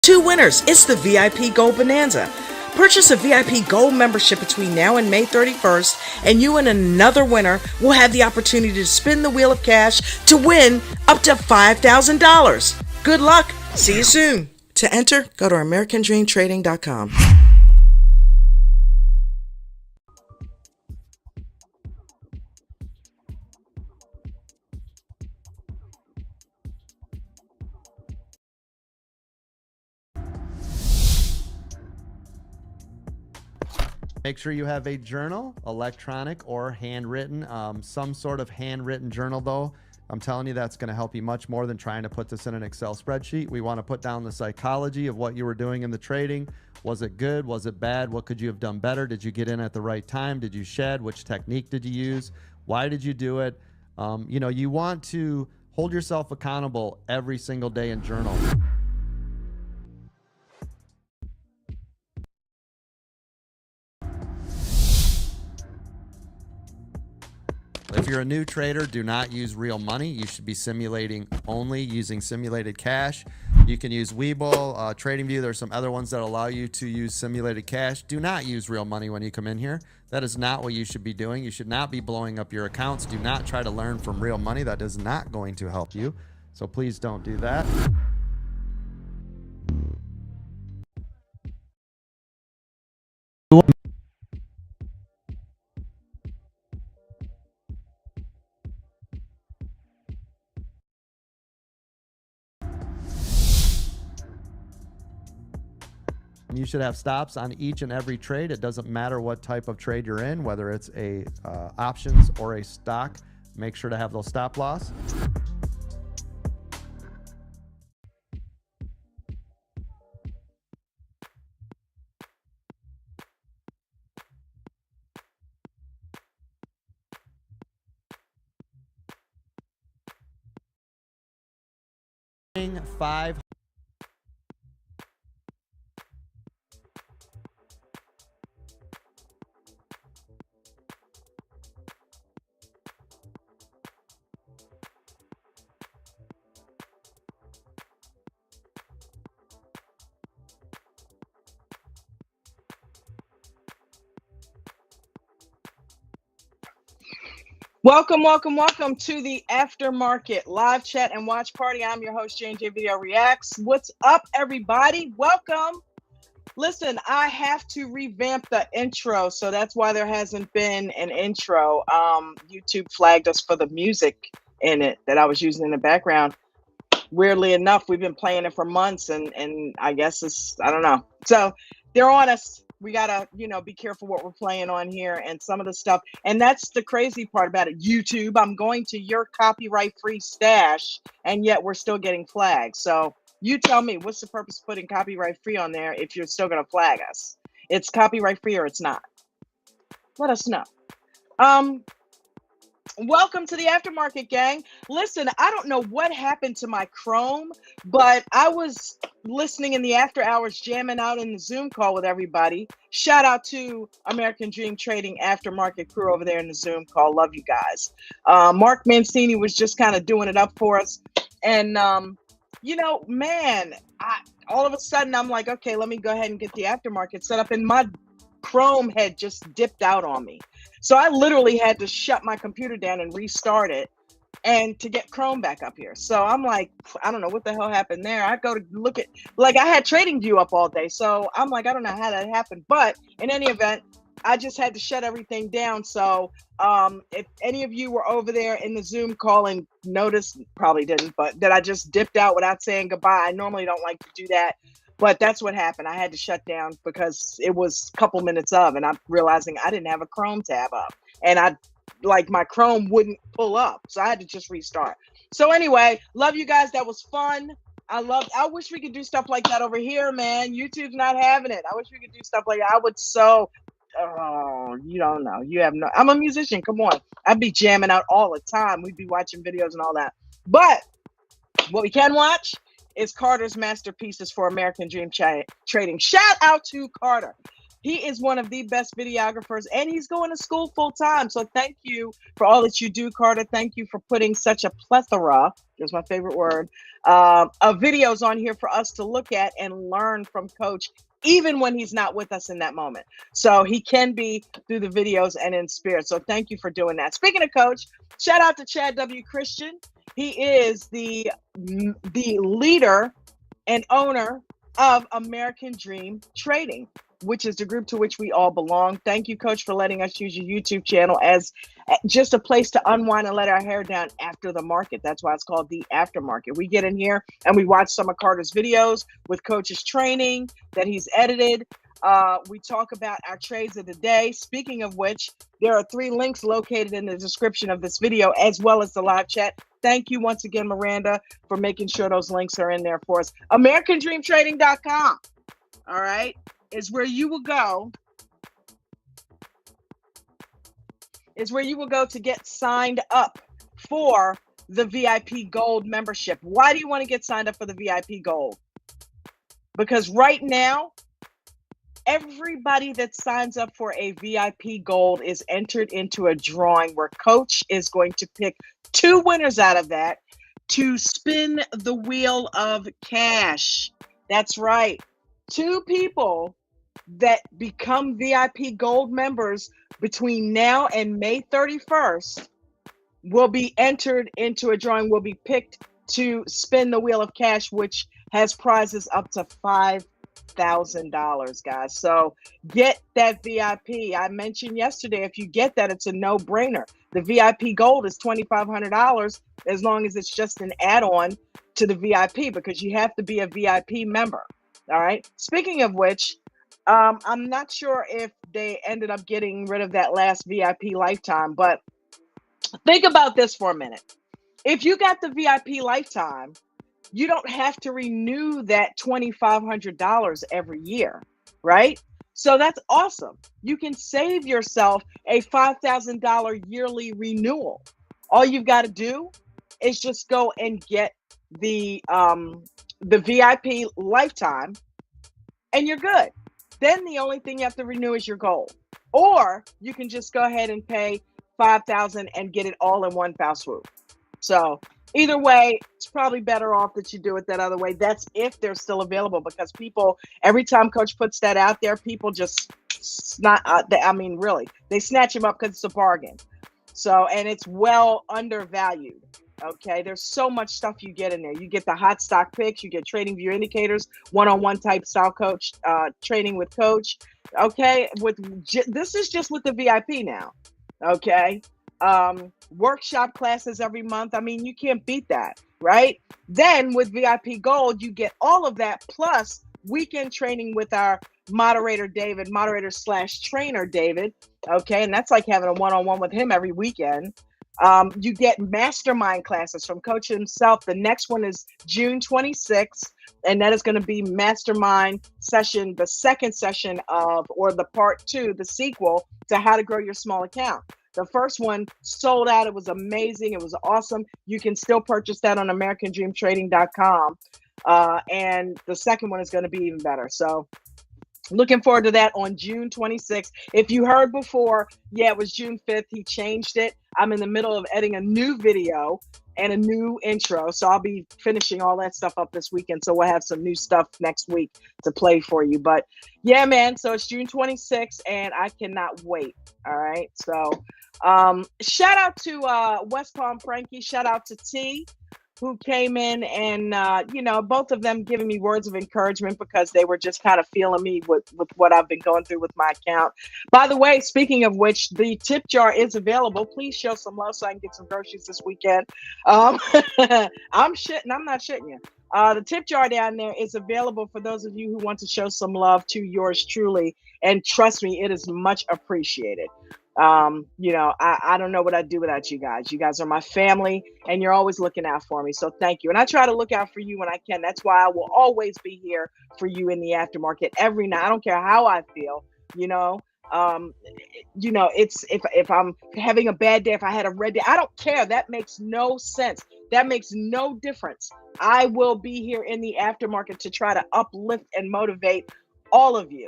Two winners. It's the VIP Gold Bonanza. Purchase a VIP Gold membership between now and May 31st, and you and another winner will have the opportunity to spin the wheel of cash to win up to $5,000. Good luck. See you soon. To enter, go to AmericanDreamTrading.com. Make sure you have a journal, electronic or handwritten, some sort of handwritten journal though. I'm telling you, that's going to help you much more than trying to put this in an Excel spreadsheet. We want to put down the psychology of what you were doing in the trading. Was it good? Was it bad? What could you have done better? Did you get in at the right time? Did you shed? Which technique did you use? Why did you do it? You want to hold yourself accountable every single day and journal. If you're a new trader, do not use real money. You should be simulating only, using simulated cash. You can use Webull, TradingView. There's some other ones that allow you to use simulated cash. Do not use real money when you come in here. That is not what you should be doing. You should not be blowing up your accounts. Do not try to learn from real money. That is not going to help you. So please don't do that. You should have stops on each and every trade. It doesn't matter what type of trade you're in, whether it's a options or a stock. Make sure to have those stop loss. Five. Welcome to the Aftermarket live chat and watch party. I'm your host, J&J Video Reacts. What's up, everybody? Welcome. Listen, I have to revamp the intro, so that's why there hasn't been an intro. YouTube flagged us for the music in it that I was using in the background. Weirdly enough, we've been playing it for months, and I guess I don't know. So they're on us. We gotta, be careful what we're playing on here and some of the stuff. And that's the crazy part about it. YouTube, I'm going to your copyright-free stash, and yet we're still getting flagged. So you tell me, what's the purpose of putting copyright-free on there if you're still gonna flag us? It's copyright-free or it's not. Let us know. Welcome to the Aftermarket, gang. Listen, I don't know what happened to my Chrome, but I was listening in the after hours, jamming out in the Zoom call with everybody. Shout out to American Dream Trading Aftermarket crew over there in the Zoom call. Love you guys. Mark Mancini was just kind of doing it up for us. And, man, all of a sudden I'm like, okay, let me go ahead and get the Aftermarket set up. And my Chrome had just dipped out on me. So I literally had to shut my computer down and restart it and to get Chrome back up here. So I'm like, I don't know what the hell happened there. I go to look at, I had TradingView up all day. So I'm like, I don't know how that happened. But in any event, I just had to shut everything down. So if any of you were over there in the Zoom call and noticed, probably didn't, but that I just dipped out without saying goodbye. I normally don't like to do that. But that's what happened. I had to shut down because it was a couple minutes of, and I'm realizing I didn't have a Chrome tab up, and my Chrome wouldn't pull up. So I had to just restart. So anyway, love you guys. That was fun. I wish we could do stuff like that over here, man. YouTube's not having it. I wish we could do stuff like that. You don't know. I'm a musician. Come on. I'd be jamming out all the time. We'd be watching videos and all that. But what we can watch is Carter's masterpieces for American Dream Trading. Shout out to Carter. He is one of the best videographers, and he's going to school full time. So thank you for all that you do, Carter. Thank you for putting such a plethora Is my favorite word, of videos on here for us to look at and learn from Coach, even when he's not with us in that moment. So he can be through the videos and in spirit. So thank you for doing that. Speaking of Coach, shout out to Chad W. Christian. He is the leader and owner of American Dream Trading, which is the group to which we all belong. Thank you, Coach, for letting us use your YouTube channel as just a place to unwind and let our hair down after the market. That's why it's called the Aftermarket. We get in here and we watch some of Carter's videos with Coach's training that he's edited. We talk about our trades of the day. Speaking of which, there are 3 links located in the description of this video, as well as the live chat. Thank you once again, Miranda, for making sure those links are in there for us. AmericanDreamTrading.com, all right, is where you will go. Is where you will go to get signed up for the VIP Gold membership. Why do you want to get signed up for the VIP Gold? Because right now, everybody that signs up for a VIP Gold is entered into a drawing where Coach is going to pick 2 winners out of that to spin the wheel of cash. That's right. 2 people that become VIP Gold members between now and May 31st will be entered into a drawing, will be picked to spin the wheel of cash, which has prizes up to $5,000, guys. So get that VIP. I mentioned yesterday, if you get that, it's a no-brainer. The VIP Gold is $2,500 as long as it's just an add-on to the VIP, because you have to be a VIP member. All right. Speaking of which, I'm not sure if they ended up getting rid of that last VIP lifetime, but think about this for a minute. If you got the VIP lifetime, you don't have to renew that $2,500 every year, right? So that's awesome. You can save yourself a $5,000 yearly renewal. All you've got to do is just go and get the VIP lifetime, and you're good. Then the only thing you have to renew is your gold. Or you can just go ahead and pay $5,000 and get it all in one foul swoop. So either way, it's probably better off that you do it that other way. That's if they're still available, because people, every time Coach puts that out there, people just really, they snatch them up because it's a bargain. So, and it's well undervalued. Okay, there's so much stuff you get in there. You get the hot stock picks, you get trading view indicators, one-on-one type style coach training with Coach. Okay, this is just with the VIP now. Okay, workshop classes every month. I mean, you can't beat that, right? Then with VIP Gold, you get all of that plus weekend training with our moderator David, moderator/trainer David. Okay, and that's like having a one-on-one with him every weekend. You get mastermind classes from Coach himself. The next one is June 26th, and that is going to be mastermind session, the second session or the part 2, the sequel to how to grow your small account. The first one sold out. It was amazing. It was awesome. You can still purchase that on AmericanDreamTrading.com. And the second one is going to be even better. So looking forward to that on June 26th. If you heard before, yeah, it was June 5th. He changed it. I'm in the middle of editing a new video and a new intro. So I'll be finishing all that stuff up this weekend. So we'll have some new stuff next week to play for you. But yeah, man, so it's June 26th and I cannot wait. All right. So shout out to West Palm Frankie. Shout out to T, who came in and, both of them giving me words of encouragement because they were just kind of feeling me with what I've been going through with my account. By the way, speaking of which, the tip jar is available. Please show some love so I can get some groceries this weekend. I'm not shitting you. The tip jar down there is available for those of you who want to show some love to yours truly. And trust me, it is much appreciated. I don't know what I'd do without you guys. You guys are my family and you're always looking out for me. So thank you. And I try to look out for you when I can. That's why I will always be here for you in the aftermarket every night. I don't care how I feel, it's if I'm having a bad day, if I had a red day, I don't care. That makes no sense. That makes no difference. I will be here in the aftermarket to try to uplift and motivate all of you.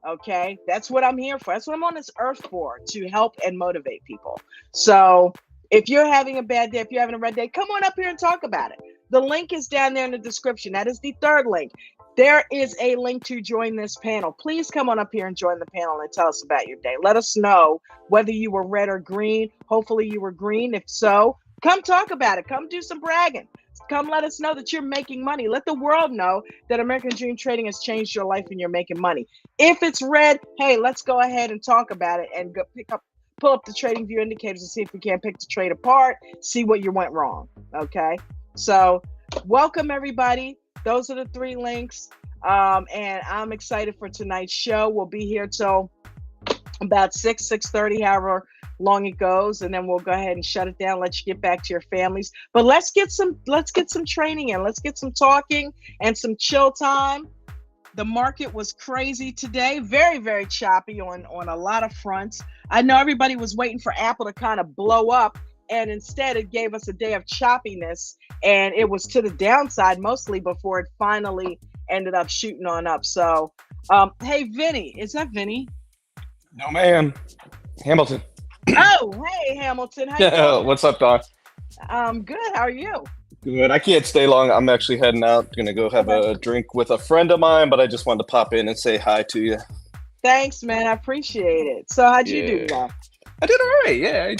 Okay, that's what I'm here for. That's what I'm on this earth for, to help and motivate people. So If you're having a bad day, if you're having a red day, come on up here and talk about it. The link is down there in the description. That is the third link. There is a link to join this panel. Please come on up here and join the panel and tell us about your day. Let us know whether you were red or green. Hopefully you were green. If so, come talk about it. Come do some bragging. Come let us know that you're making money. Let the world know that American Dream Trading has changed your life and you're making money. If it's red, hey, let's go ahead and talk about it and go pull up the trading view indicators and see if we can't pick the trade apart, see what you went wrong. Okay. So welcome everybody. Those are the three links. And I'm excited for tonight's show. We'll be here till about 6:30, however long it goes, and then we'll go ahead and shut it down, let you get back to your families. But let's get some training in. Let's get some talking and some chill time. The market was crazy today, very, very choppy on a lot of fronts. I know everybody was waiting for Apple to kind of blow up, and instead it gave us a day of choppiness, and it was to the downside mostly before it finally ended up shooting on up. So, hey, Vinny, is that Vinny? No, ma'am. Hamilton. Oh, hey, Hamilton. How you doing? What's up, Doc? Good. How are you? Good. I can't stay long. I'm actually heading out. Gonna go have a drink with a friend of mine, but I just wanted to pop in and say hi to you. Thanks, man. I appreciate it. So how'd you do that? I did all right. Yeah.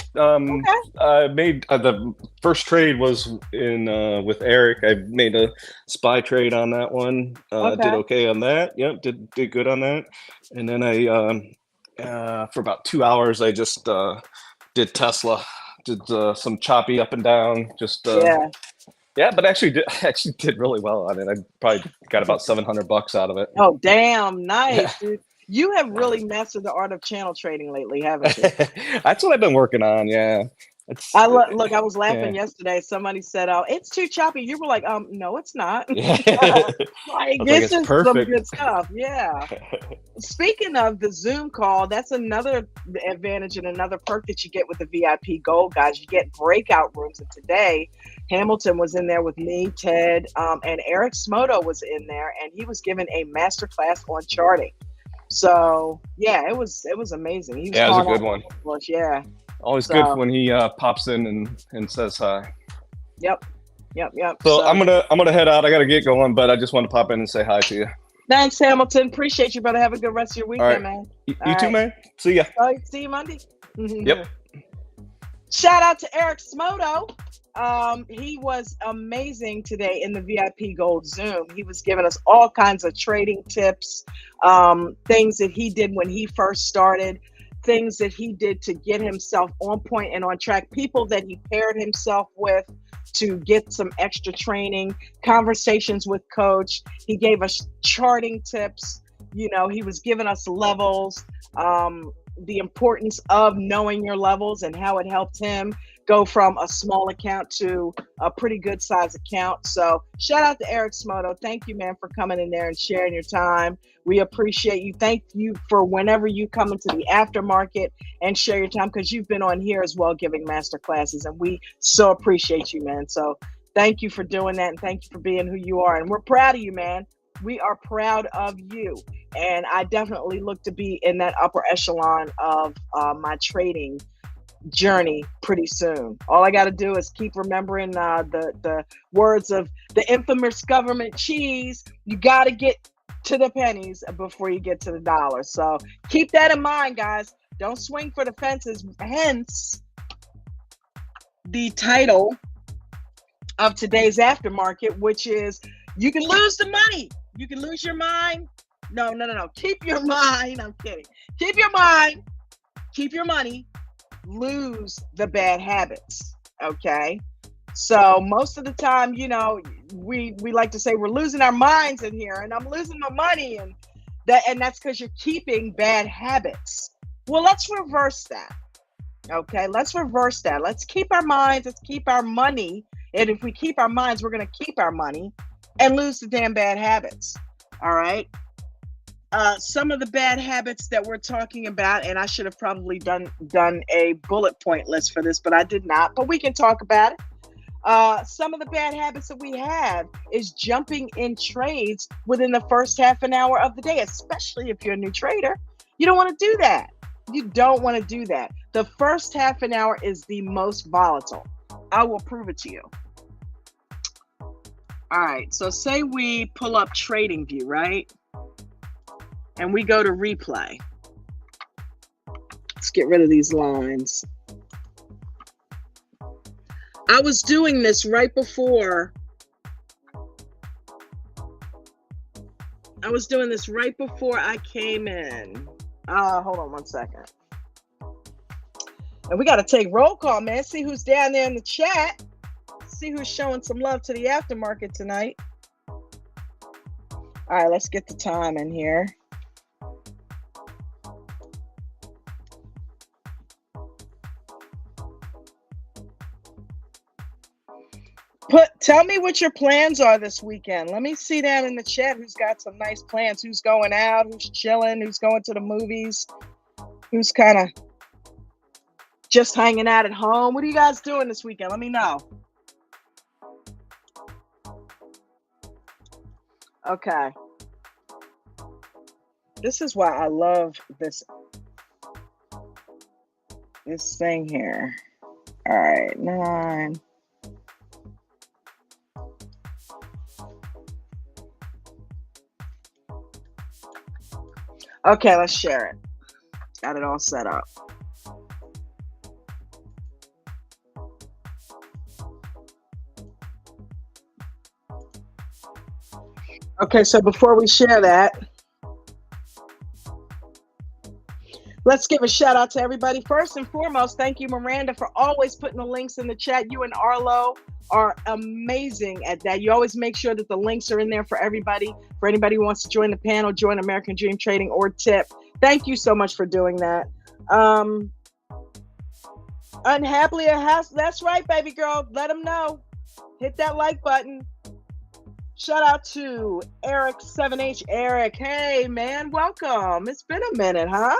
I made the first trade was in with Eric. I made a SPY trade on that one. Did okay on that. Yep. Did good on that. And then I for about 2 hours I just did Tesla. Did some choppy up and down. Just yeah, but actually did really well on it. I probably got about $700 out of it. Oh, damn. Nice, dude. You have really mastered the art of channel trading lately, haven't you? That's what I've been working on. Yeah. Look, I was laughing yesterday. Somebody said, "Oh, it's too choppy." You were like, no, it's not." Like, this is perfect. Some good stuff. Yeah. Speaking of the Zoom call, that's another advantage and another perk that you get with the VIP Gold, guys. You get breakout rooms. And today, Hamilton was in there with me, Ted, and Eric Smoto was in there, and he was given a masterclass on charting. So yeah, it was amazing. He was it was a good one. Yeah. Always good when he pops in and says hi. Yep. So I'm gonna head out. I gotta get going, but I just want to pop in and say hi to you. Thanks, Hamilton. Appreciate you, brother. Have a good rest of your weekend, man. You too, man. See ya. See you Monday. Yep. Shout out to Eric Smoto. He was amazing today in the VIP Gold Zoom. He was giving us all kinds of trading tips, things that he did when he first started, things that he did to get himself on point and on track, people that he paired himself with to get some extra training, conversations with coach. He gave us charting tips. You know, he was giving us levels, the importance of knowing your levels and how it helped him go from a small account to a pretty good size account. So shout out to Eric Smoto. Thank you, man, for coming in there and sharing your time. We appreciate you. Thank you for whenever you come into the aftermarket and share your time, because you've been on here as well giving master classes, and we so appreciate you, man. So thank you for doing that, and thank you for being who you are. And we're proud of you, man. We are proud of you. And I definitely look to be in that upper echelon of my trading journey pretty soon. All I got to do is keep remembering the words of the infamous government cheese. You got to get to the pennies before you get to the dollars. So keep that in mind, guys. Don't swing for the fences. Hence the title of today's aftermarket, which is you can lose the money. You can lose your mind. No. Keep your mind. I'm kidding. Keep your mind. Keep your money. Lose the bad habits. Okay. So most of the time, you know, we like to say we're losing our minds in here, and I'm losing my money, and that's because you're keeping bad habits. Well, let's reverse that. Okay, let's reverse that. Let's keep our minds. Let's keep our money. And if we keep our minds, we're going to keep our money and lose the damn bad habits. All right. Some of the bad habits that we're talking about, and I should have probably done a bullet point list for this, but I did not. But we can talk about it. Some of the bad habits that we have is jumping in trades within the first half an hour of the day, especially if you're a new trader. You don't want to do that. You don't want to do that. The first half an hour is the most volatile. I will prove it to you. All right, so say we pull up TradingView, right? And we go to replay. Let's get rid of these lines. I was doing this right before. I came in. Hold on one second. And we got to take roll call, man. See who's down there in the chat. See who's showing some love to the aftermarket tonight. All right, let's get the time in here. Tell me what your plans are this weekend. Let me see down in the chat who's got some nice plans, who's going out, who's chilling, who's going to the movies, who's kind of just hanging out at home. What are you guys doing this weekend? Let me know. Okay. This is why I love this thing here. All right, 9. Okay, let's share it. Got it all set up. Okay, so before we share that, let's give a shout out to everybody. First and foremost, thank you, Miranda, for always putting the links in the chat. You and Arlo are amazing at that. You always make sure that the links are in there for everybody. For anybody who wants to join the panel, join American Dream Trading, or tip. Thank you so much for doing that. Unhappily a house. That's right, baby girl. Let them know. Hit that like button. Shout out to Eric 7H. Eric, hey man, welcome. It's been a minute, huh?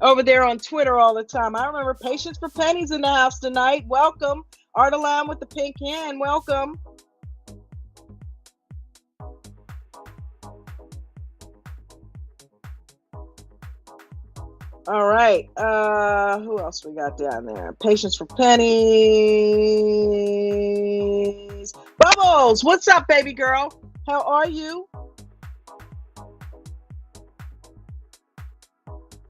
Over there on Twitter all the time. I remember Patience for Pennies in the house tonight. Welcome. Ardeline with the pink hand. Welcome. All right. Who else we got down there? Patience for Pennies. Bubbles, what's up, baby girl? How are you?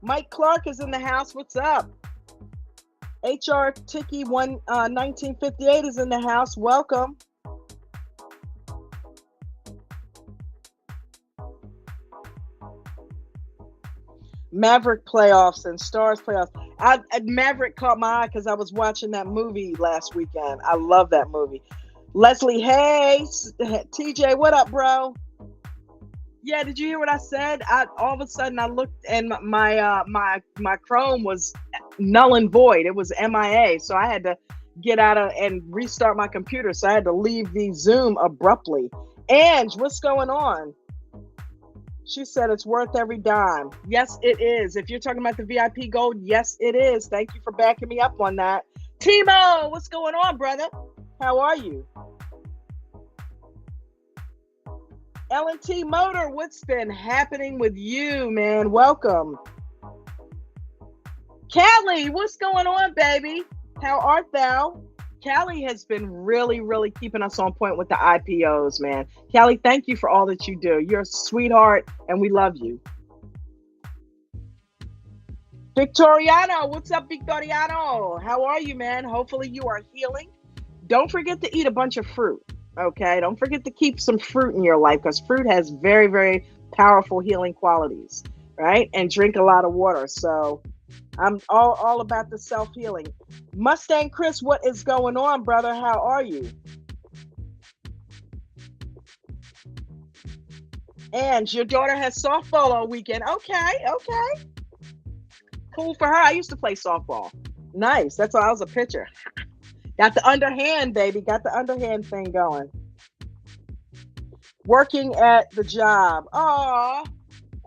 Mike Clark is in the house. What's up? HR Ticky 1958 is in the house. Welcome. Maverick playoffs and Stars playoffs. Maverick caught my eye because I was watching that movie last weekend. I love that movie. Leslie Hayes, TJ, what up, bro? Yeah, did you hear what I said? All of a sudden I looked and my Chrome was null and void. It was MIA, so I had to get out and restart my computer. So I had to leave the Zoom abruptly. Ange, what's going on? She said it's worth every dime. Yes, it is. If you're talking about the VIP gold, yes, it is. Thank you for backing me up on that. Timo, what's going on, brother? How are you? L&T Motor, what's been happening with you, man? Welcome. Callie, what's going on, baby? How art thou? Callie has been really, really keeping us on point with the IPOs, man. Callie, thank you for all that you do. You're a sweetheart, and we love you. Victoriano, what's up, Victoriano? How are you, man? Hopefully you are healing. Don't forget to eat a bunch of fruit, okay? Don't forget to keep some fruit in your life because fruit has very, very powerful healing qualities, right? And drink a lot of water. So I'm all about the self-healing. Mustang Chris, what is going on, brother? How are you? And your daughter has softball all weekend. Okay. Cool for her. I used to play softball. Nice. That's why I was a pitcher. Got the underhand, baby. Got the underhand thing going. Working at the job. Oh,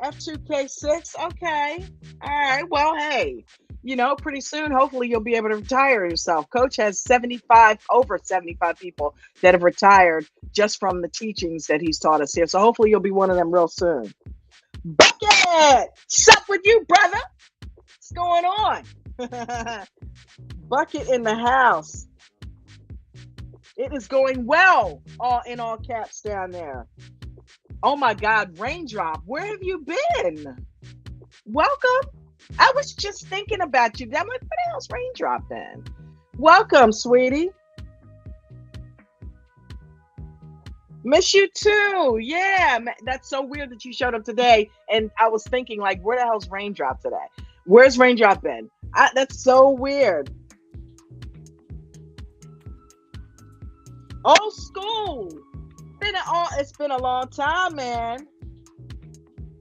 F2K6. Okay. All right. Well, hey, pretty soon, hopefully you'll be able to retire yourself. Coach has over 75 people that have retired just from the teachings that he's taught us here. So hopefully you'll be one of them real soon. Bucket! What's up with you, brother? What's going on? Bucket in the house. It is going well, all in all caps down there. Oh my God, Raindrop, where have you been? Welcome. I was just thinking about you. I'm like, where the hell's Raindrop then? Welcome, sweetie. Miss you too. Yeah, that's so weird that you showed up today. And I was thinking, like, where the hell's Raindrop today? Where's Raindrop been? That's so weird. Old school. It's been a long time, man.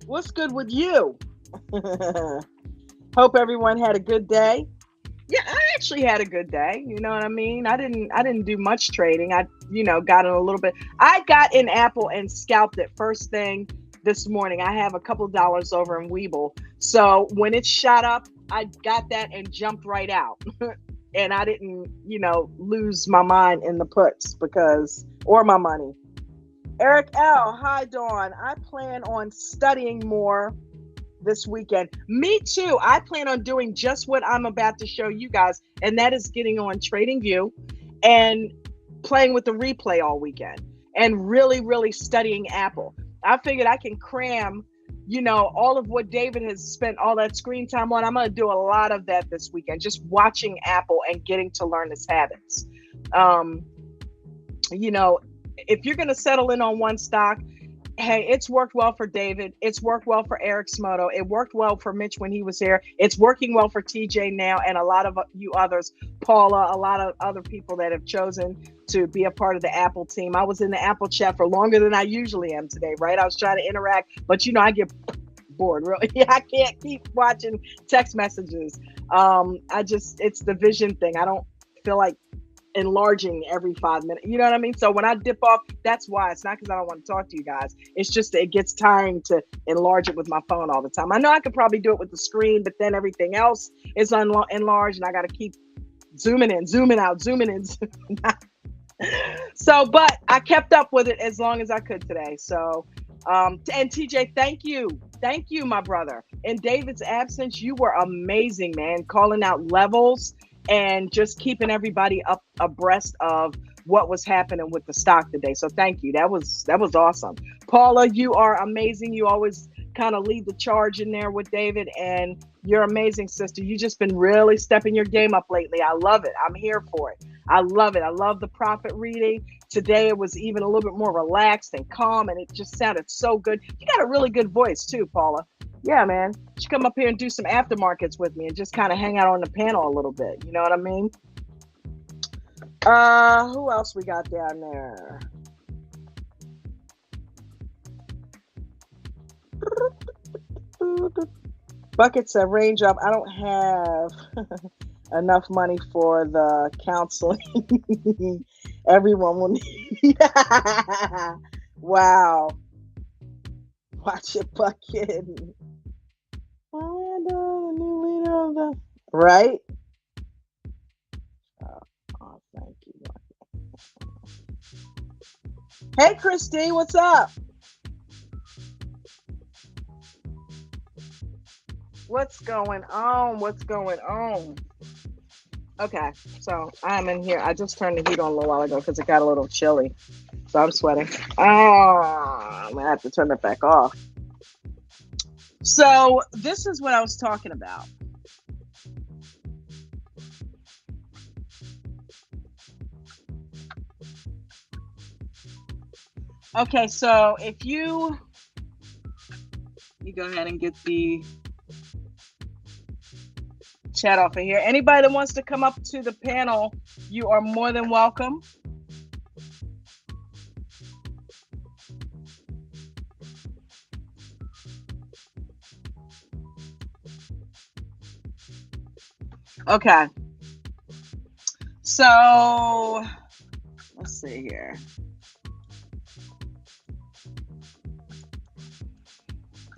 What's good with you? Hope everyone had a good day. Yeah, I actually had a good day. You know what I mean? I didn't do much trading. I got in a little bit. I got in Apple and scalped it first thing this morning. I have a couple dollars over in Webull. So when it shot up, I got that and jumped right out. And I didn't, lose my mind in the puts or my money. Eric L. Hi, Dawn. I plan on studying more this weekend. Me too. I plan on doing just what I'm about to show you guys, and that is getting on TradingView and playing with the replay all weekend and really, really studying Apple. I figured I can cram, all of what David has spent all that screen time on. I'm going to do a lot of that this weekend, just watching Apple and getting to learn his habits. If you're going to settle in on one stock, hey, it's worked well for David. It's worked well for Eric Smoto. It worked well for Mitch when he was here. It's working well for TJ now, and a lot of you others, Paula, a lot of other people that have chosen to be a part of the Apple team. I was in the Apple chat for longer than I usually am today, right? I was trying to interact, but I get bored, really. I can't keep watching text messages. It's the vision thing. I don't feel like enlarging every 5 minutes. You know what I mean? So when I dip off, that's why. It's not because I don't want to talk to you guys. It's just that it gets tiring to enlarge it with my phone all the time. I know I could probably do it with the screen, but then everything else is enlarged and I got to keep zooming in, zooming out, zooming in, zooming out. So, but I kept up with it as long as I could today. So, and TJ, thank you. Thank you, my brother. In David's absence, you were amazing, man. Calling out levels and just keeping everybody up abreast of what was happening with the stock today. So thank you. That was awesome. Paula, you are amazing. You always kind of lead the charge in there with David, and you're amazing, sister. You just been really stepping your game up lately. I love it. I'm here for it. I love it. I love the profit reading. Today it was even a little bit more relaxed and calm, and it just sounded so good. You got a really good voice too, Paula. Yeah, man. You should come up here and do some aftermarkets with me and just kind of hang out on the panel a little bit. You know what I mean? Who else we got down there? Buckets of Raindrop. I don't have enough money for the counseling. Everyone will need. Wow. Watch it, Bucket. Right? Oh, thank you. Hey, Christine, what's up? What's going on? What's going on? Okay, so I'm in here. I just turned the heat on a little while ago because it got a little chilly. So I'm sweating. Oh, I'm going to have to turn it back off. So this is what I was talking about. Okay, so if you go ahead and get the chat off of here. Anybody that wants to come up to the panel, you are more than welcome. Okay. So let's see here.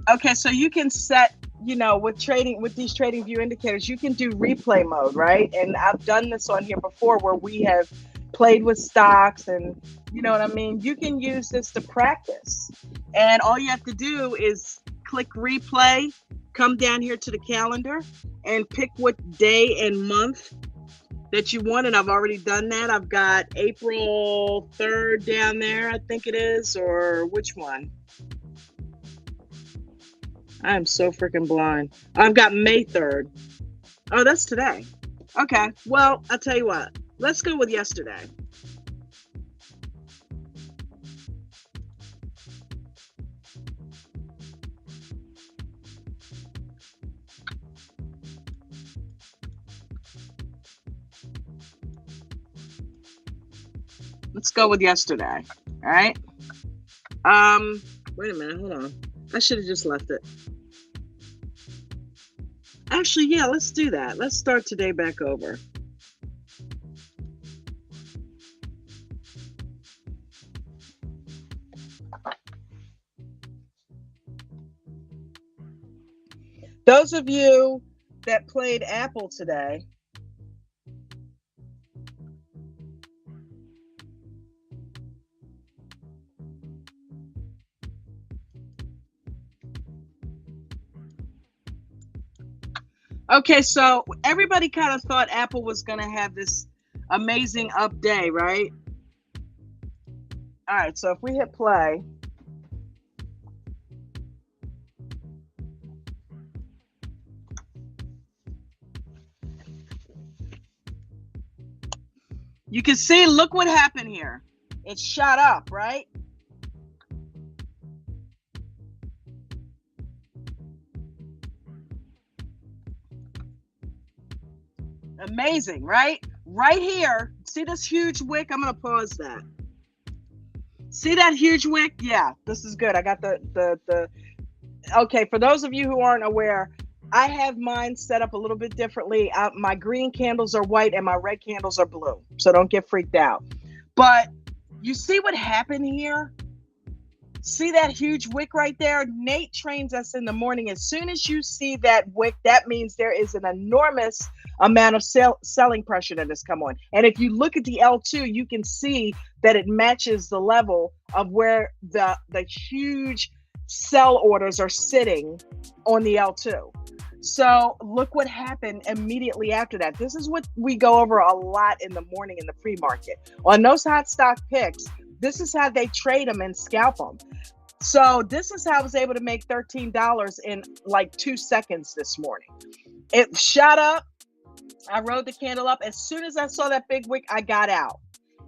Okay, so you can set, with these trading view indicators, you can do replay mode, right? And I've done this on here before where we have played with stocks and you know what I mean? You can use this to practice. And all you have to do is click replay, come down here to the calendar and pick what day and month that you want. And I've already done that. I've got April 3rd down there, I think it is, or which one? I'm so freaking blind. I've got May 3rd. Oh, that's today. Okay. Well, I'll tell you what. Let's go with yesterday. Let's go with yesterday. All right. Wait a minute. Hold on. I should have just left it. Actually, yeah, let's do that. Let's start today back over. Those of you that played Apple today, okay, so everybody kind of thought Apple was going to have this amazing up day, right? All right, so if we hit play, you can see, look what happened here. It shot up, right? Amazing, right? Right here, see this huge wick? I'm going to pause that. See that huge wick? Yeah, this is good. I got the okay, for those of you who aren't aware, I have mine set up a little bit differently. My green candles are white and my red candles are blue. So don't get freaked out. But you see what happened here? See that huge wick right there? Nate trains us in the morning. As soon as you see that wick, that means there is an enormous amount of selling pressure that has come on. And if you look at the L2, you can see that it matches the level of where the huge sell orders are sitting on the L2. So look what happened immediately after that. This is what we go over a lot in the morning in the pre-market. On those hot stock picks, this is how they trade them and scalp them. So this is how I was able to make $13 in like 2 seconds this morning. It shot up. I rode the candle up. As soon as I saw that big wick, I got out.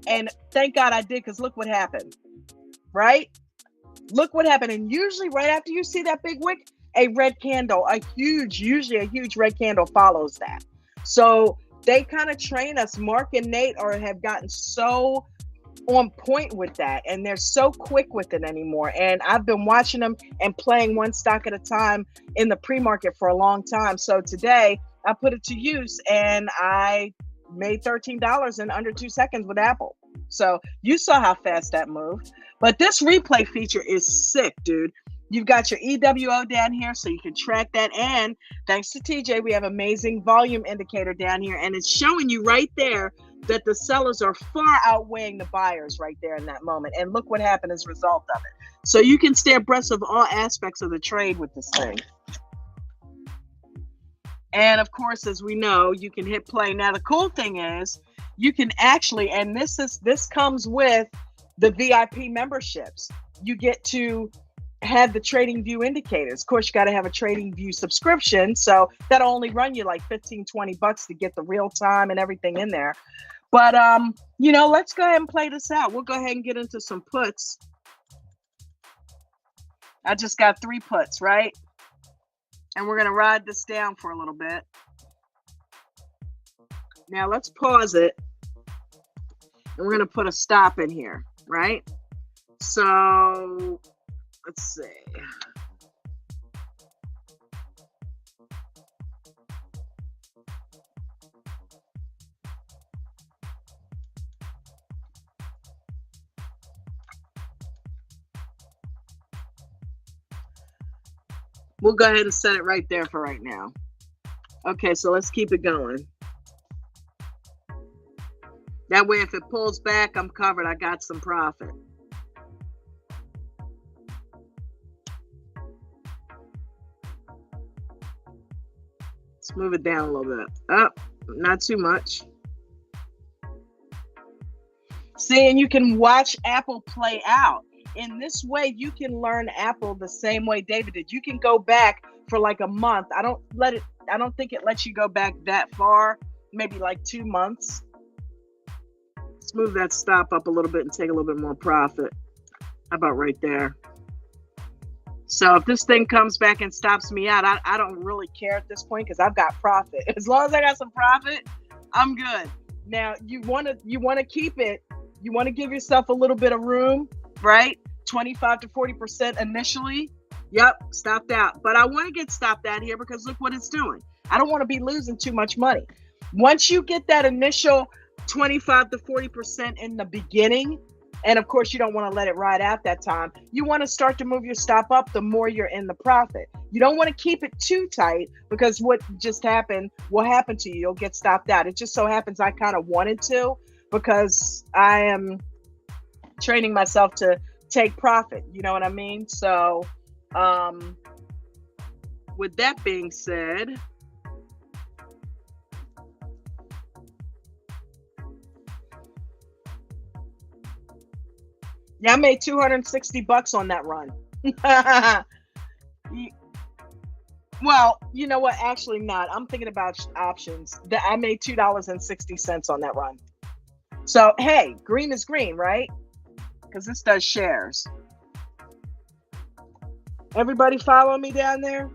And thank God I did, because look what happened, right? Look what happened. And usually right after you see that big wick, a red candle, usually a huge red candle follows that. So they kind of train us. Mark and Nate have gotten so on point with that, and they're so quick with it anymore. And I've been watching them and playing one stock at a time in the pre-market for a long time. So today I put it to use and I made $13 in under 2 seconds with Apple. So you saw how fast that moved. But this replay feature is sick, dude. You've got your EWO down here so you can track that. And thanks to TJ, we have amazing volume indicator down here. And it's showing you right there that the sellers are far outweighing the buyers right there in that moment. And look what happened as a result of it. So you can stay abreast of all aspects of the trade with this thing. And of course, as we know, you can hit play. Now, the cool thing is you can actually, and this comes with the VIP memberships. You get to have the Trading View indicators. Of course, you got to have a Trading View subscription. So that'll only run you like $15-20 to get the real time and everything in there. But, let's go ahead and play this out. We'll go ahead and get into some puts. I just got 3 puts, right? And we're going to ride this down for a little bit. Now let's pause it. And we're going to put a stop in here, right? So let's see. We'll go ahead and set it right there for right now. Okay, so let's keep it going. That way, if it pulls back, I'm covered. I got some profit. Let's move it down a little bit. Up, not too much. See, and you can watch Apple play out. In this way, you can learn Apple the same way David did. You can go back for like a month. I don't think it lets you go back that far, maybe like 2 months. Let's move that stop up a little bit and take a little bit more profit. How about right there? So if this thing comes back and stops me out, I don't really care at this point because I've got profit. As long as I got some profit, I'm good. Now you want to keep it. You want to give yourself a little bit of room, right? 25 to 40% initially. Yep, stopped out. But I want to get stopped out here because look what it's doing. I don't want to be losing too much money. Once you get that initial 25 to 40% in the beginning, and of course you don't want to let it ride out that time, you want to start to move your stop up the more you're in the profit. You don't want to keep it too tight because what just happened will happen to you. You'll get stopped out. It just so happens I kind of wanted to because I am training myself to take profit. You know what I mean? So with that being said, yeah, I made $260 on that run. Well, you know what? Actually not. I'm thinking about options. I made $2.60 on that run. So, hey, green is green, right? Because this does shares. Everybody follow me down there?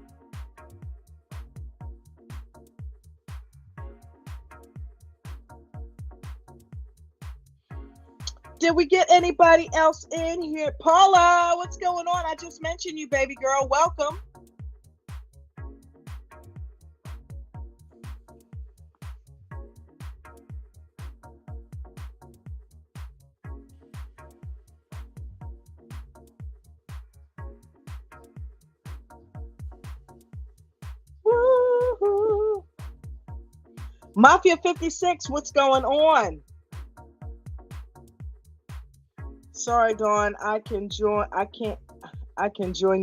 Did we get anybody else in here? Paula, what's going on? I just mentioned you, baby girl. Welcome. Woo-hoo. Mafia 56, what's going on? Sorry, Dawn. I can join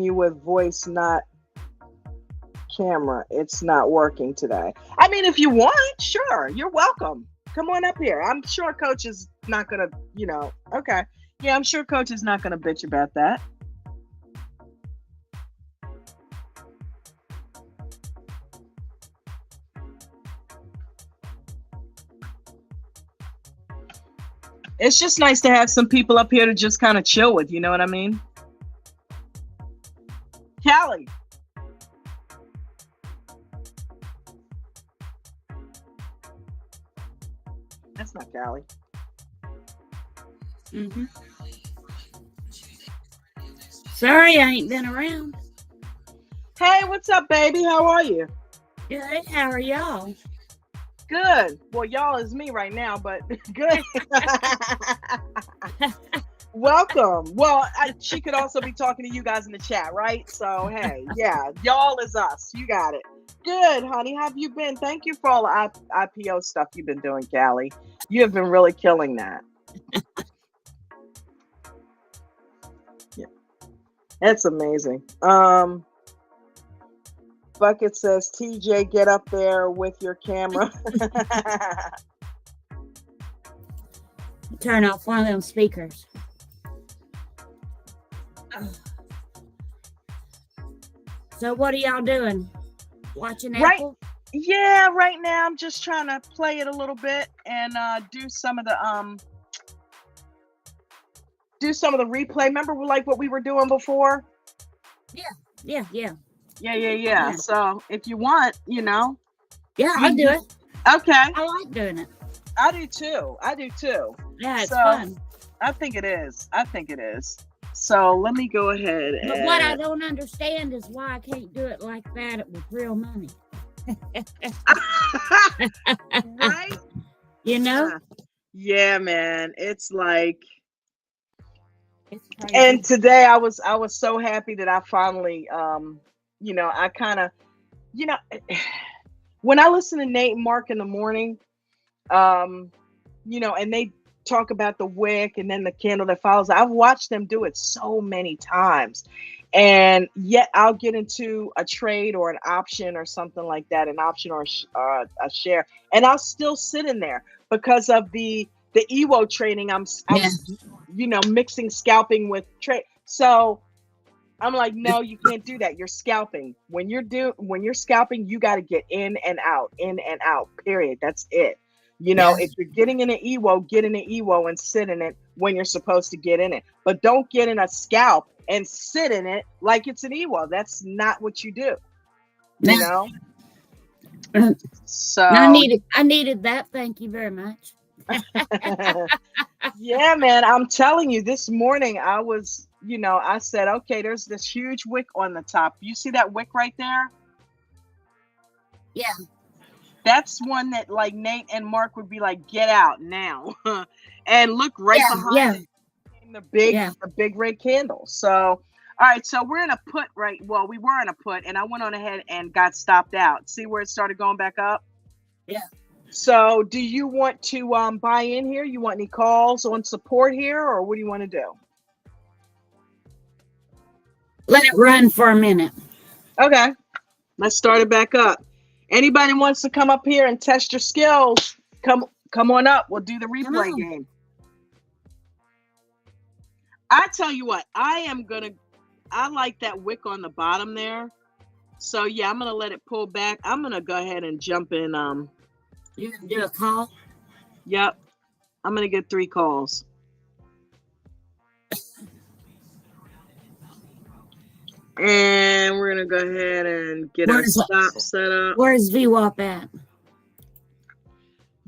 you with voice, not camera. It's not working today. I mean, if you want, sure, you're welcome. Come on up here. I'm sure Coach is not gonna, okay. Yeah, I'm sure Coach is not gonna bitch about that. It's just nice to have some people up here to just kind of chill with, you know what I mean? Callie. That's not Callie. Mm-hmm. Sorry, I ain't been around. Hey, what's up, baby? How are you? Good. How are y'all? Good. Well, y'all is me right now, but good. Welcome. Well, she could also be talking to you guys in the chat, right? So, hey, yeah, y'all is us. You got it. Good, honey. How have you been? Thank you for all the IPO stuff you've been doing, Callie. You have been really killing that. Yeah, that's amazing. Bucket says, TJ, get up there with your camera. Turn off one of them speakers. So what are y'all doing? Watching Apple? Yeah, right now I'm just trying to play it a little bit and do some of the replay. Remember like what we were doing before? Yeah. Yeah. So if you want, Yeah, I'll do it. Okay. I like doing it. I do too. Yeah, it's fun. I think it is. So let me go ahead. But what I don't understand is why I can't do it like that with real money. Right? Yeah, man. It's like, it's crazy. and today I was so happy that I finally I kind of when I listen to Nate and Mark in the morning, and talk about the wick and then the candle that follows. I've watched them do it so many times. And yet I'll get into a trade or an option or something like that, an option or a share, and I'll still sit in there because of the EWO trading. I'm Yeah. mixing scalping with trade. So I'm like, no, you can't do that. You're scalping. When you're scalping, you got to get in and out, period. That's it. If you're getting in an EWO, get in an EWO and sit in it when you're supposed to get in it. But don't get in a scalp and sit in it like it's an EWO. That's not what you do. You know? So I needed that. Thank you very much. yeah, man, I'm telling you, this morning I was, I said, okay, there's this huge wick on the top. You see that wick right there? Yeah. That's one that like Nate and Mark would be like, get out now. And look right behind it in the big red candle. So, all right, so we're in a put, right? Well, we were in a put, and I went on ahead and got stopped out. See where it started going back up? Yeah. So do you want to buy in here? You want any calls on support here, or what do you want to do? Let it run for a minute. Okay. Let's start it back up. Anybody wants to come up here and test your skills? Come on up. We'll do the replay game. I tell you what, I like that wick on the bottom there. So yeah, I'm gonna let it pull back. I'm gonna go ahead and jump in. You gonna do a call? Yep. I'm gonna get 3 calls. And we're gonna go ahead and get our stop set up. Where's VWAP at?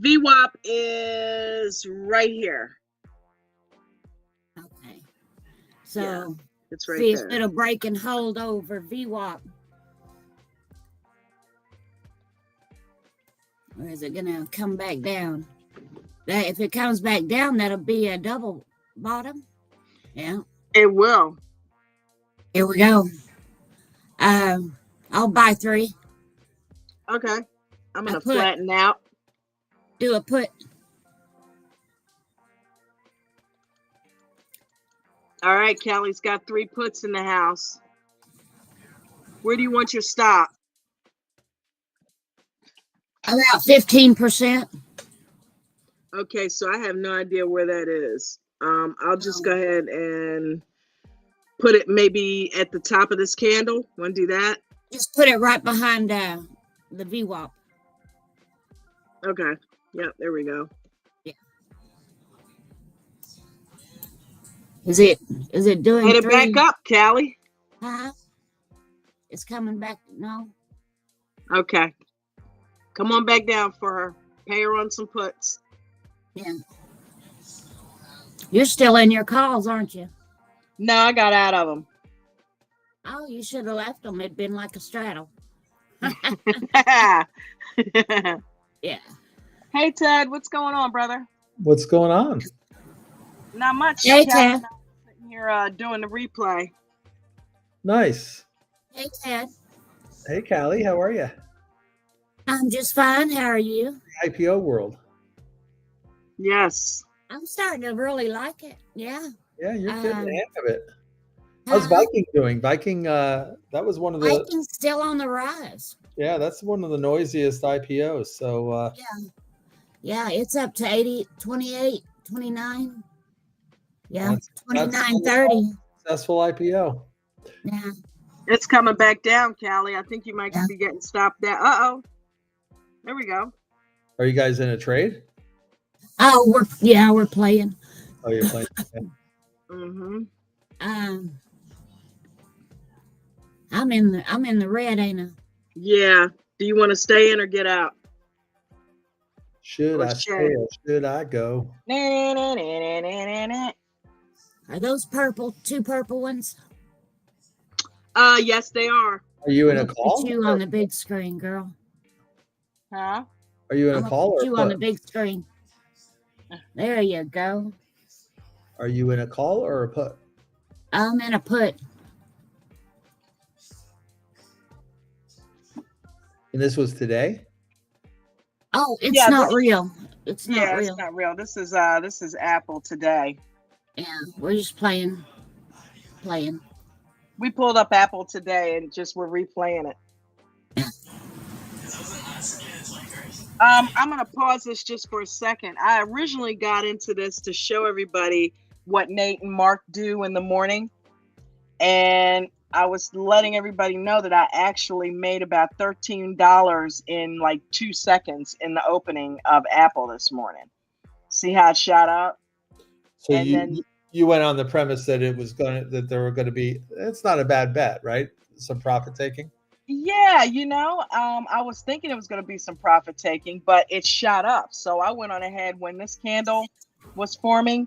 VWAP is right here. Okay. So it's right see there. if it'll break and hold over VWAP. Or is it gonna come back down? If it comes back down, that'll be a double bottom. Yeah. It will. Here we go. I'll buy 3. Okay. I'm gonna flatten out. Do a put. All right, Kelly's got 3 puts in the house. Where do you want your stop? About 15%. Okay, so I have no idea where that is. I'll just go ahead and put it maybe at the top of this candle. Want to do that? Just put it right behind the VWAP. Okay. Yep, there we go. Yeah. Is it doing? Get it back up, Callie. Huh? It's coming back. No. Okay. Come on back down for her. Pay her on some puts. Yeah. You're still in your calls, aren't you? No, I got out of them. Oh, you should have left them. It'd been like a straddle. Yeah. Hey, Ted, what's going on, brother? What's going on? Not much. Hey, Ted. Sitting here doing the replay. Nice. Hey, Ted. Hey, Callie, how are you? I'm just fine. How are you? IPO world. Yes. I'm starting to really like it. Yeah. Yeah, you're getting the hang of it. How's Viking doing? Viking, that was one of the... Viking's still on the rise. Yeah, that's one of the noisiest IPOs. So, yeah, it's up to 80, 28, 29. Yeah, 29, 30. Successful IPO. Yeah. It's coming back down, Callie. I think you might be getting stopped there. Uh-oh. There we go. Are you guys in a trade? Oh, we're playing. Oh, you're playing. Okay. Mm-hmm. I'm in the red, ain't I? Yeah. Do you want to stay in or get out? Should I stay or should I go? Are those purple, 2 purple ones? Yes, they are. Are you in a call? Put you on the big screen, girl. Huh? Are you in a call or you on the big screen? There you go. Are you in a call or a put? I'm in a put. And this was today? Oh, it's not real. It's not Yeah, real. it's not real. This is Apple today. Yeah, we're just playing. We pulled up Apple today and just we're replaying it. I'm gonna pause this just for a second. I originally got into this to show everybody what Nate and Mark do in the morning, and I was letting everybody know that I actually made about $13 in like 2 seconds in the opening of Apple this morning. See how it shot up? So And then you went on the premise that that there were going to be. It's not a bad bet, right? Some profit taking. yeah, I was thinking it was going to be some profit taking, but it shot up. So I went on ahead when this candle was forming,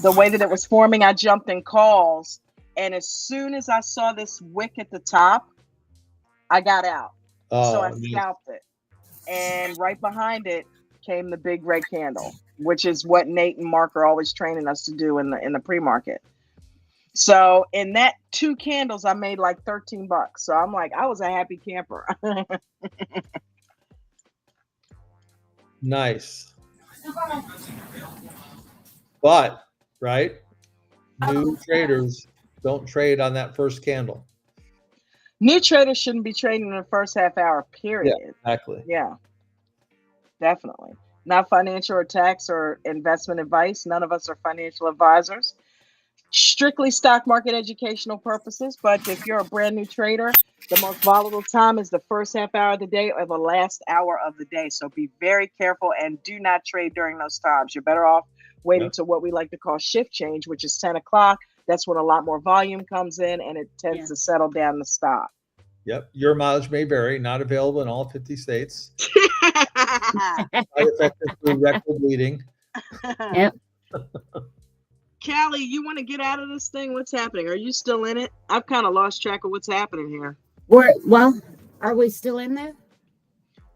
the way that it was forming, I jumped in calls. And as soon as I saw this wick at the top, I got out. So I scalped it. And right behind it came the big red candle, which is what Nate and Mark are always training us to do in the pre-market. So in that 2 candles, I made like $13. So I'm like, I was a happy camper. Nice. But, right, new traders don't trade on that first candle. New traders shouldn't be trading in the first half hour, period. Yeah, exactly. Yeah, definitely. Not financial or tax or investment advice. None of us are financial advisors. Strictly stock market educational purposes. But if you're a brand new trader, the most volatile time is the first half hour of the day or the last hour of the day. So be very careful and do not trade during those times. You're better off waiting to what we like to call shift change, which is 10 o'clock. That's when a lot more volume comes in and it tends to settle down the stock. Yep. Your mileage may vary. Not available in all 50 states. Side effect include rectal bleeding. Yep. Callie, you want to get out of this thing? What's happening? Are you still in it? I've kind of lost track of what's happening here. Are we still in there?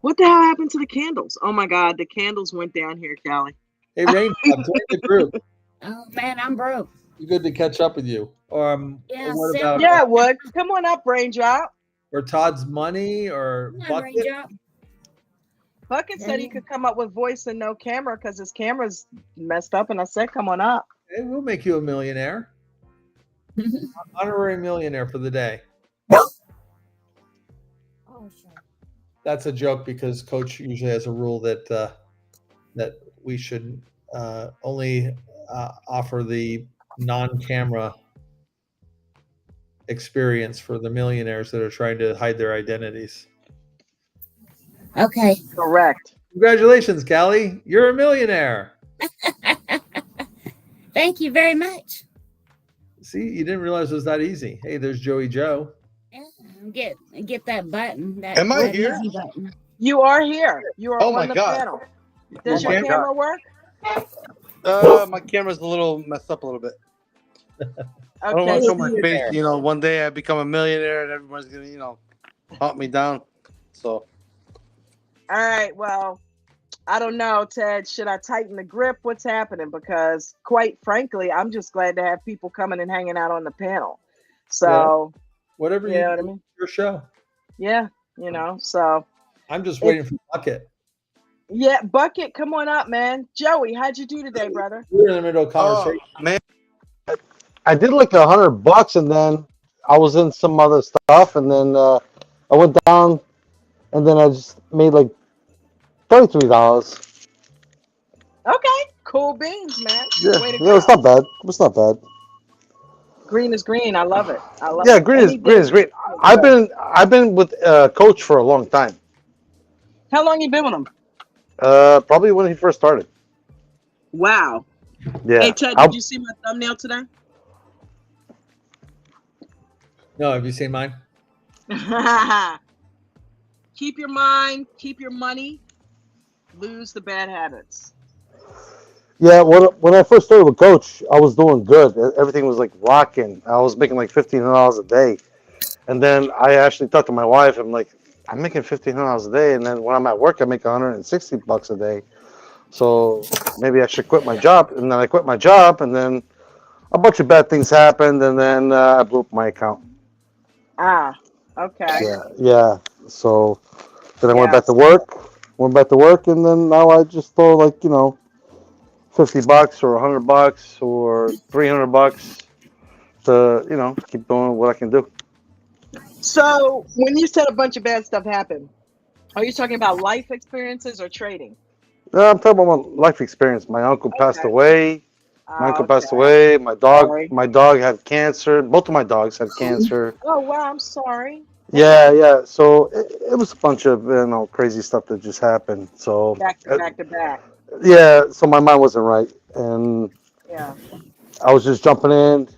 What the hell happened to the candles? Oh my God, the candles went down here, Callie. Hey, Rain, join the group. Oh man, I'm broke. Good to catch up with you. Yeah, what about it would. Come on up, Raindrop. Or Todd's Money or Bucket? Bucket said he could come up with voice and no camera because his camera's messed up, and I said, come on up. Hey, we'll make you a millionaire. Honorary millionaire for the day. Oh, sure. That's a joke because Coach usually has a rule that that we should only offer the non-camera experience for the millionaires that are trying to hide their identities. Okay. Correct. Congratulations, Callie. You're a millionaire. Thank you very much. See, you didn't realize it was that easy. Hey, there's Joey Joe. Yeah, get that button. That Am I here? Button. You are here. You are on the God. panel. Does your camera work? My camera's a little messed up a little bit. Okay. I don't want to show my face. You know, one day I become a millionaire and everyone's gonna, hunt me down. So. All right. Well, I don't know, Ted. Should I tighten the grip? What's happening? Because quite frankly, I'm just glad to have people coming and hanging out on the panel. So whatever you know what I mean? Your show. Yeah, so I'm just waiting for Bucket. Yeah, Bucket, come on up, man. Joey, how'd you do today, brother? We're in the middle of conversation. Man, I did like $100, and then I was in some other stuff, and then I went down, and then I just made like $33. Okay, cool beans, man. Yeah, it's not bad. It's not bad. Green is green. I love it. Green is green. I've been with Coach for a long time. How long you been with him? Probably when he first started. Wow. Yeah. Hey Ted, did you see my thumbnail today? No, have you seen mine? Keep your mind, keep your money, lose the bad habits. Yeah, when I first started with Coach, I was doing good. Everything was like rocking. I was making like $1,500 a day. And then I actually talked to my wife. I'm like, I'm making $1,500 a day. And then when I'm at work, I make $160 a day. So maybe I should quit my job. And then I quit my job. And then a bunch of bad things happened. And then I blew up my account. Ah, okay. Yeah. So then I went back to work. went back to work, and then now I just throw like $50 or $100 or $300 to keep doing what I can do. So when you said a bunch of bad stuff happened, are you talking about life experiences or trading? I'm talking about my life experience. My uncle passed Okay. away. My uncle passed Okay. away. Sorry. My dog had cancer. Both of my dogs had cancer. Oh wow, I'm sorry. Yeah, yeah. So it was a bunch of crazy stuff that just happened. So Back to back to back. yeah, so my mind wasn't right, and Yeah. I was just jumping in,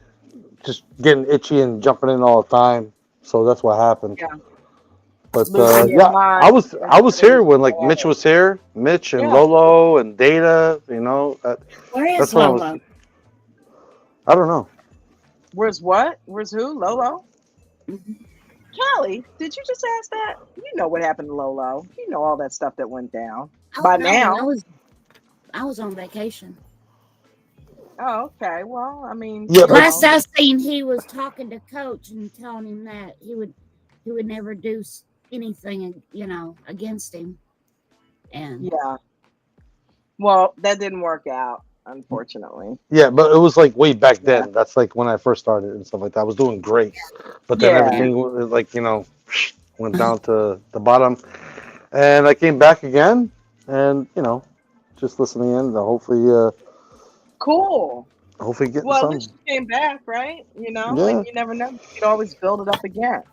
just getting itchy and jumping in all the time. So that's what happened. Yeah. But Losing your yeah, I mind was I was instead of here when like Mitch bad. was here, Mitch and Yeah. Lolo and Data. Where is That's when I was. Lolo? I don't know. Where's what? Where's who? Lolo? Mhm. Callie, did you just ask that? You know what happened to Lolo. You know all that stuff that went down. Oh By no, now. I was on vacation. Oh, okay. Well, I mean, Yeah, but Last I seen, he was talking to Coach and telling him that he would never do anything, against him. And yeah. Well, that didn't work out, unfortunately. yeah, but it was like way back Yeah. then. That's like when I first started and stuff like that. I was doing great, but then Yeah. yeah, everything like went down to the bottom, and I came back again, and just listening in. Cool. Hopefully getting Well, at some. least you came back, right? And Yeah, you never know. You could always build it up again.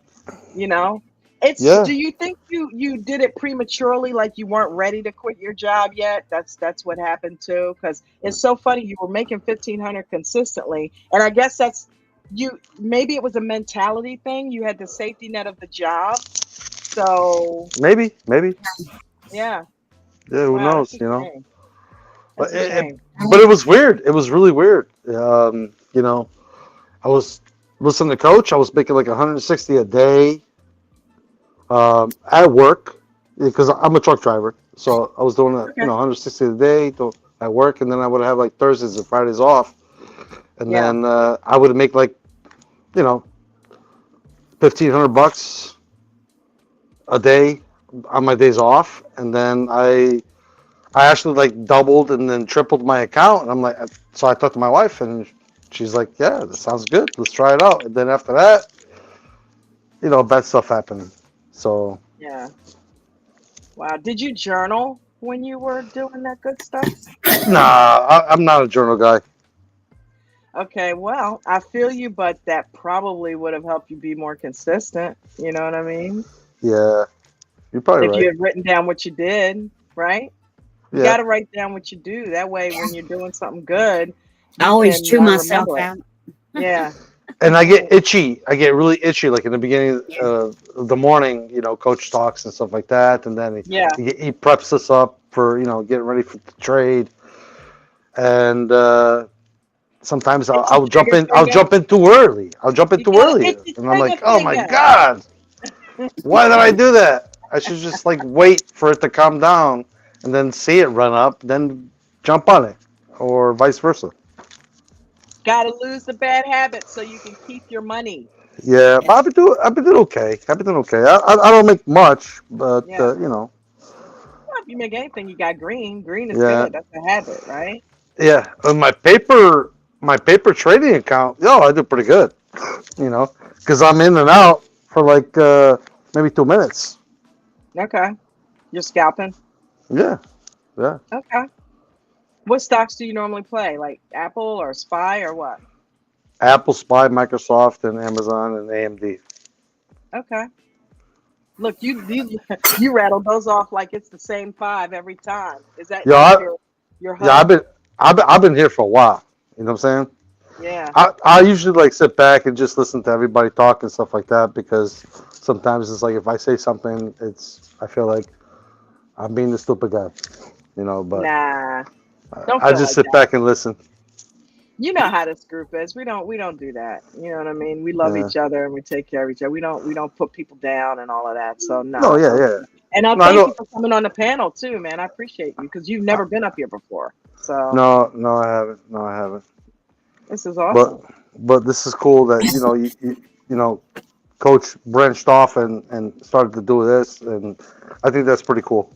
You know? It's yeah. do you think you did it prematurely, like you weren't ready to quit your job yet? That's what happened too. Because it's so funny, you were making 1,500 consistently. And I guess that's maybe it was a mentality thing. You had the safety net of the job. So Maybe. yeah. Yeah, who Wow, that's knows? a You know. shame. But That's a shame. but it was weird. It was really weird. I was listening to Coach. I was making like 160 a day at work because I'm a truck driver. So I was doing Okay. 160 a day at work, and then I would have like Thursdays and Fridays off, and Yeah. then I would make like you know $1,500 a day on my days off, and then I actually like doubled and then tripled my account. And I'm like, so I talked to my wife, and she's like, yeah, that sounds good. Let's try it out. And then after that, bad stuff happened. So, Yeah. Wow. Did you journal when you were doing that good stuff? nah, I'm not a journal guy. Okay, well, I feel you, but that probably would have helped you be more consistent. You know what I mean? Yeah, you're probably If you right. had written down what you did, right? You Yeah. got to write down what you do. That way, when you're doing something good, I you always can chew myself remember it. out. Yeah. And I get itchy. I get really itchy, like in the beginning of the morning. Coach talks and stuff like that, and then Yeah. he preps us up for getting ready for the trade. And sometimes Itchy I'll jump trigger in. I'll finger. jump in too early. I'll jump in You too got an early, itchy and I'm trigger like, oh my finger. god, why did I do that? I should just like wait for it to calm down and then see it run up, then jump on it, or vice versa. Got to lose the bad habits so you can keep your money. Yeah, but I've been doing okay. I've been doing okay. I don't make much, but Yeah. Well, if you make anything, you got green. Green is yeah, good. That's a habit, right? yeah. On my paper trading account, I do pretty good. Because I'm in and out for like maybe 2 minutes. Okay. You're scalping. Yeah, yeah. Okay. What stocks do you normally play? Like Apple or SPY or what? Apple, Spy, Microsoft, and Amazon and AMD. Okay. Look, you rattled those off like it's the same five every time. Is that Yeah, like I, your yeah. hub? I've been here for a while. You know what I'm saying? Yeah. I usually like sit back and just listen to everybody talk and stuff like that because sometimes it's like if I say something, I feel like I'm being the stupid guy. But Nah. Don't I feel just like sit that. back and listen. You know how this group is. We don't do that. You know what I mean? We love Yeah. each other and we take care of each other. We don't put people down and all of that. So No, no, yeah, don't. yeah. And I'll No, I thank you know. for coming on the panel too, man. I appreciate you because you've never been up here before. So No, no, I haven't. No, I haven't. this is But awesome. but this is cool that you know Coach branched off and started to do this, and I think that's pretty cool.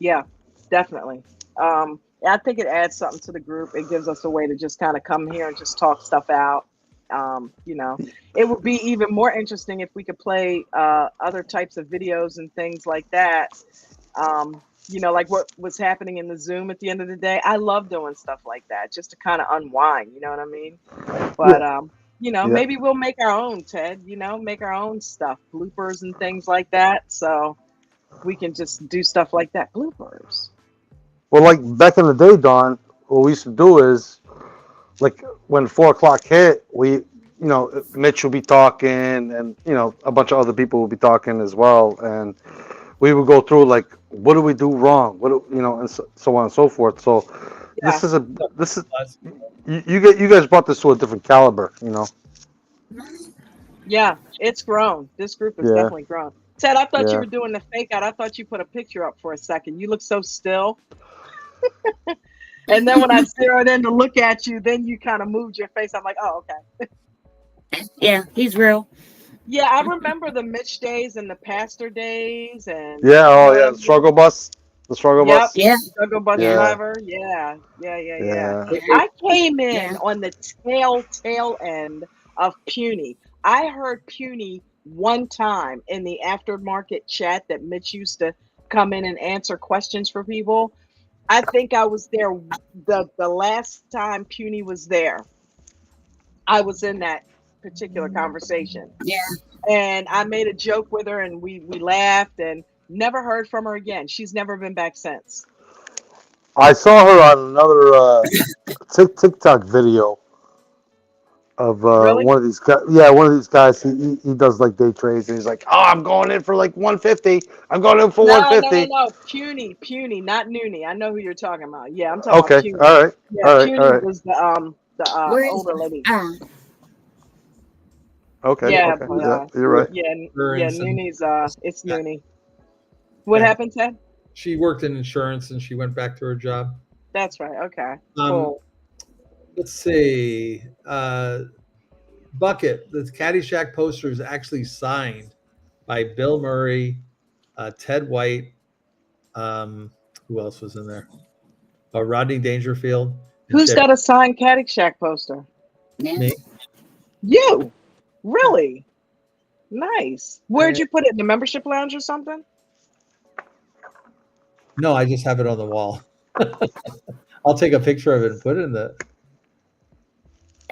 Yeah, definitely. I think it adds something to the group. It gives us a way to just kind of come here and just talk stuff out. You know, it would be even more interesting if we could play other types of videos and things like that. You know, like what was happening in the Zoom at the end of the day. I love doing stuff like that just to kind of unwind. You know what I mean? But Yeah, you know, yeah. maybe we'll make our own, Ted. You know, make our own stuff, bloopers and things like that. So we can just do stuff like that. Bloopers. Well, like back in the day, Don, what we used to do is like when 4 o'clock hit, Mitch would be talking, and a bunch of other people would be talking as well, and we would go through like, what do we do wrong? And so on and so forth. So Yeah. this is you guys brought this to a different caliber, Yeah, it's grown. This group has Yeah, definitely grown. Ted, I thought you yeah. were doing the fake out. I thought you put a picture up for a second. You look so still. And then when I zeroed in to look at you, then you kind of moved your face. I'm like, oh, okay. Yeah, he's real. Yeah, I remember the Mitch days and the pastor days, and Yeah. you Oh know what yeah, I the mean? struggle bus, the struggle Yep. bus. Yeah, Struggle bus yeah, Yeah, driver. Yeah. Yeah. yeah. I came in yeah. on the tail end of Puny. I heard Puny one time in the aftermarket chat that Mitch used to come in and answer questions for people. I think I was there the last time Puny was there. I was in that particular conversation. Yeah. And I made a joke with her and we laughed and never heard from her again. She's never been back since. I saw her on another TikTok video of Really? one of these guys. Yeah, one of these guys. He does like day trades, and he's like, "Oh, I'm going in for like 150. I'm going in for No. 150." Puny, not Noonie. I know who you're talking about. Yeah, I'm talking about Okay, Puny. all right, Yeah, all right, all Puny right. was the Where is older lady. Okay, Yeah, okay. but Yeah, you're right. yeah, Insurance and Noonie's it's Noonie. What yeah, happened, Ted? she worked in insurance and she went back to her job. That's right. Okay. Um, Cool. let's see. Bucket, the Caddyshack poster is actually signed by Bill Murray, Ted White. Who else was in there? Rodney Dangerfield. And Who's Chevy. got a signed Caddyshack poster? Yeah. Me. You. Really? Nice. Where'd I- you put it? In the membership lounge or something? No, I just have it on the wall. I'll take a picture of it and put it in the.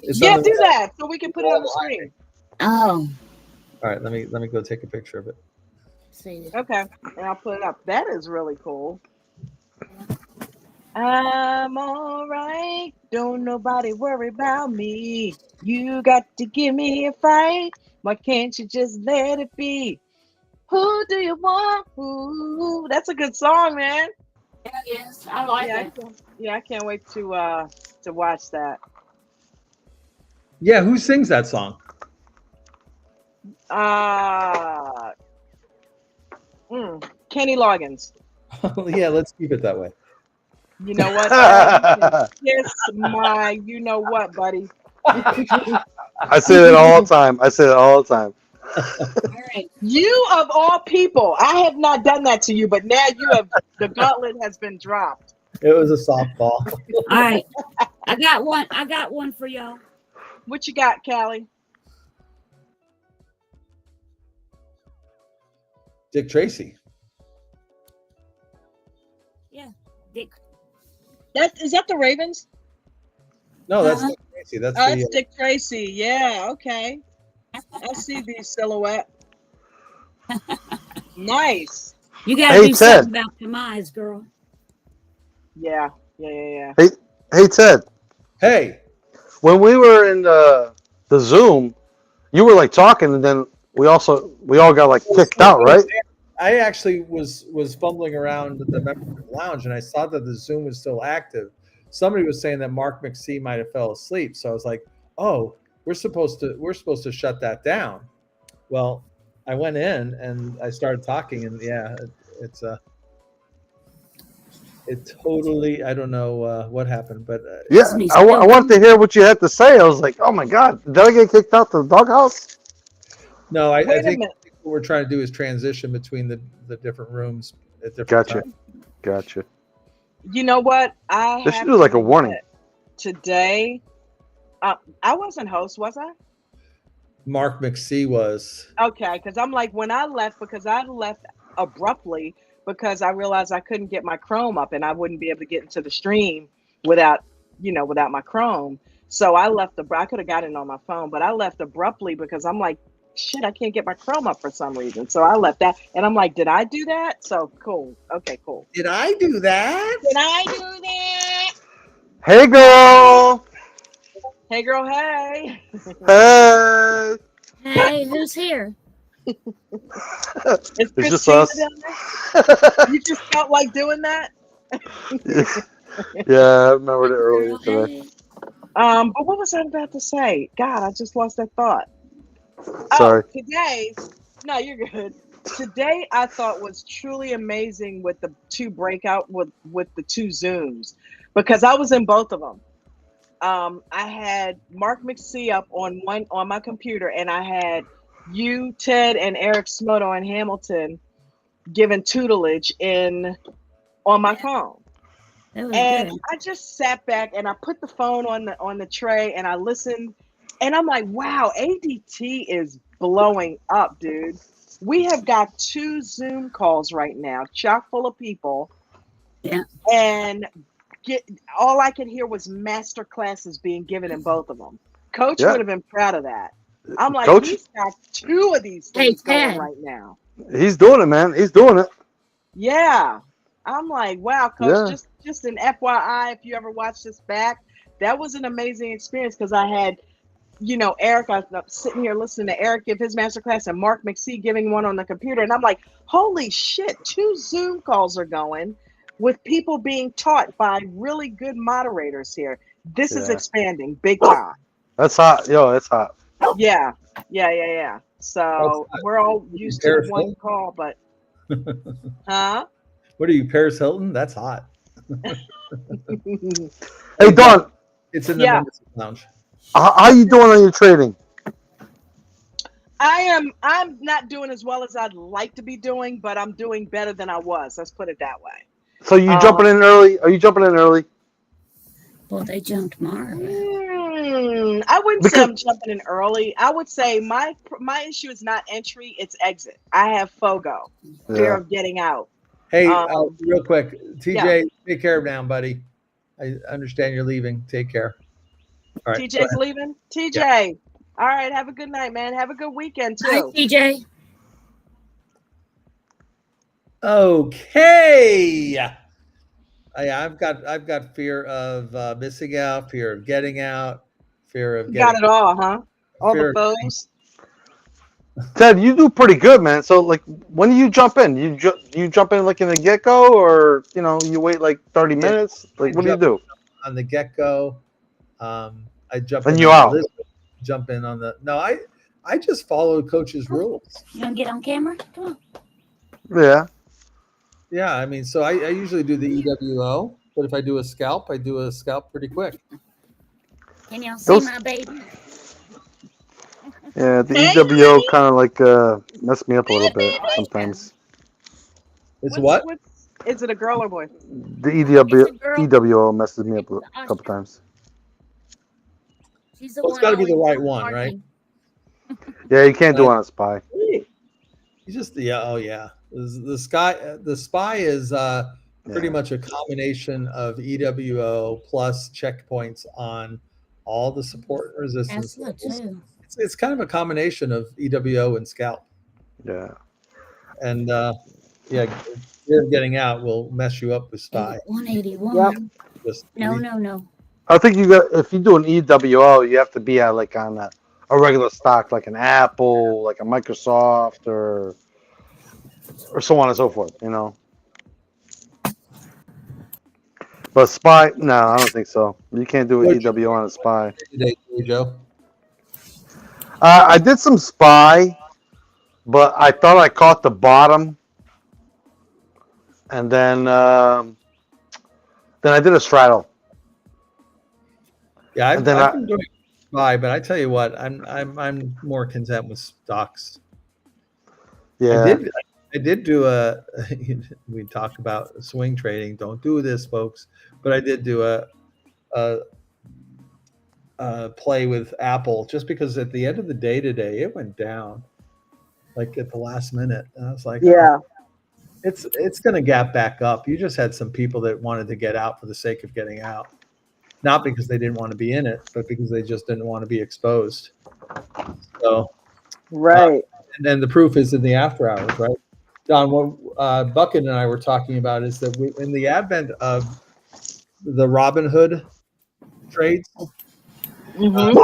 It's Yeah, on the do wall. that so we can put it on the screen. Oh, All right, let me go take a picture of it. see. Okay. And I'll put it up. That is really cool. I'm all right. Don't nobody worry about me. You got to give me a fight. Why can't you just let it be? Who do you want? Ooh, that's a good song, man. Yeah, yes, I like Yeah, it. I can't wait to watch that. Yeah, who sings that song? Kenny Loggins. Yeah, let's keep it that way. You know what? Ted? Kiss my, you know what, buddy. I say that all the time. All right. You of all people, I have not done that to you, but now the gauntlet has been dropped. It was a softball. All right. I got one for y'all. What you got, Callie? Dick Tracy. Yeah. Dick. Is that the Ravens? No, that's Uh-huh. Dick Tracy. That's Oh, the. it's Dick Tracy. Yeah, okay. I see the silhouette. Nice. You gotta Hey, do Ted. something about demise, girl. Yeah. Hey Ted, Hey, when we were in the Zoom, you were like talking, and then we all got like kicked out, right? I actually was fumbling around the membership lounge and I saw that the Zoom was still active. Somebody was saying that Mark McSee might have fell asleep, so I was like, "Oh, we're supposed to shut that down." Well, I went in and I started talking, and yeah, it totally. I don't know what happened, but Yeah, Sneeze. I wanted to hear what you had to say. I was like, oh my god, did I get kicked out to the doghouse? no, I Wait a think minute. what we're trying to do is transition between the different rooms at different Gotcha. times. Gotcha. You know what? I They should have do to like a warning. admit, today, I wasn't host, was I? Mark McSee was. Okay, because I'm like, when I left, because I left abruptly because I realized I couldn't get my Chrome up and I wouldn't be able to get into the stream without, without my Chrome. So I left I could have gotten it on my phone, but I left abruptly because I'm like, shit, I can't get my Chrome up for some reason. So I left that and I'm like, did I do that? So cool. Okay, cool. Did I do that? Did I do that? Hey, girl. Hey, girl, hey. Hey. Hey, who's here? Is It's just Christina us. down there? You just felt like doing that? Yeah, I remembered it earlier Girl, today. hey. But what was I about to say? God, I just lost that thought. Sorry. No, you're good. Today I thought was truly amazing with the two breakout with the two Zooms because I was in both of them. I had Mark McSee up on my computer, and I had you, Ted, and Eric Smoto and Hamilton giving tutelage on my phone. That was And good. I just sat back and I put the phone on the tray and I listened, and I'm like, wow, ADT is blowing up, dude. We have got 2 Zoom calls right now, chock full of people. Yeah. And all I could hear was master classes being given in both of them. Coach Yeah. would have been proud of that. I'm like, Coach, he's got 2 of these Hey, things going Ted. right now. he's doing it, man. He's doing it. Yeah. I'm like, wow, Coach, Yeah. just an FYI, if you ever watch this back, that was an amazing experience because I had, Eric, I was sitting here listening to Eric give his masterclass and Mark McSee giving one on the computer. And I'm like, holy shit, 2 Zoom calls are going with people being taught by really good moderators here. This is Yeah. expanding big time. That's hot. Yo, it's hot. Yeah. So we're all used to the Paris one Hilton? call, but, huh? What are you, Paris Hilton? That's hot. Hey, Don, It's in the Yeah. members lounge. how you doing on your trading? I'm not doing as well as I'd like to be doing, but I'm doing better than I was. Let's put it that way. So you jumping in early? Are you jumping in early? Well, they jumped Mark. I wouldn't say I'm jumping in early. I would say my issue is not entry, it's exit. I have FOGO, fear of getting out. Hey, real quick, TJ, take care of now, buddy. I understand you're leaving. Take care. All right. TJ's leaving? TJ. Yeah. All right. Have a good night, man. Have a good weekend too. Hi, TJ. Okay. I've got fear of missing out, fear of getting out, fear of getting. Got it all, huh? All the foes. Ted, you do pretty good, man. So, like, when do you jump in? You jump in like in the get go, or you wait like 30 minutes? Like, what do you do? On the get go, I jump. And in you out. Jump in on the. No, I just follow coach's rules. You want to get on camera? Come on. Yeah. Yeah, I mean, so I usually do the EWO, but if I do a scalp, I do a scalp pretty quick. Can y'all see my baby? Yeah, the EWO kind of like messed me up a little bit sometimes. It's what? Is it a girl or boy? The EWO messes me up a couple times. She's the It's got to be the right one, right? Yeah, you can't do it on a spy. You just The spy is pretty much a combination of EWO plus checkpoints on all the support and resistance levels. It's kind of a combination of EWO and scalp. Yeah. And fear of getting out will mess you up with spy. 181. Yep. No. I think if you do an EWO, you have to be at like on a regular stock, like an Apple, like a Microsoft, or so on and so forth, But spy, no, I don't think so. You can't do an EWO on a spy. Today, Joe. I did some spy, but I thought I caught the bottom, and then I did a straddle. Yeah, I've been doing spy, but I tell you what, I'm more content with stocks. Yeah, I did do a. We talk about swing trading. Don't do this, folks. But I did do a play with Apple just because at the end of the day today it went down, like at the last minute. And I was like, oh, Yeah. it's going to gap back up. You just had some people that wanted to get out for the sake of getting out, not because they didn't want to be in it, but because they just didn't want to be exposed. So, Right. and then the proof is in the after hours, right? Don, what Bucket and I were talking about is that in the advent of the Robinhood trades, Mm-hmm.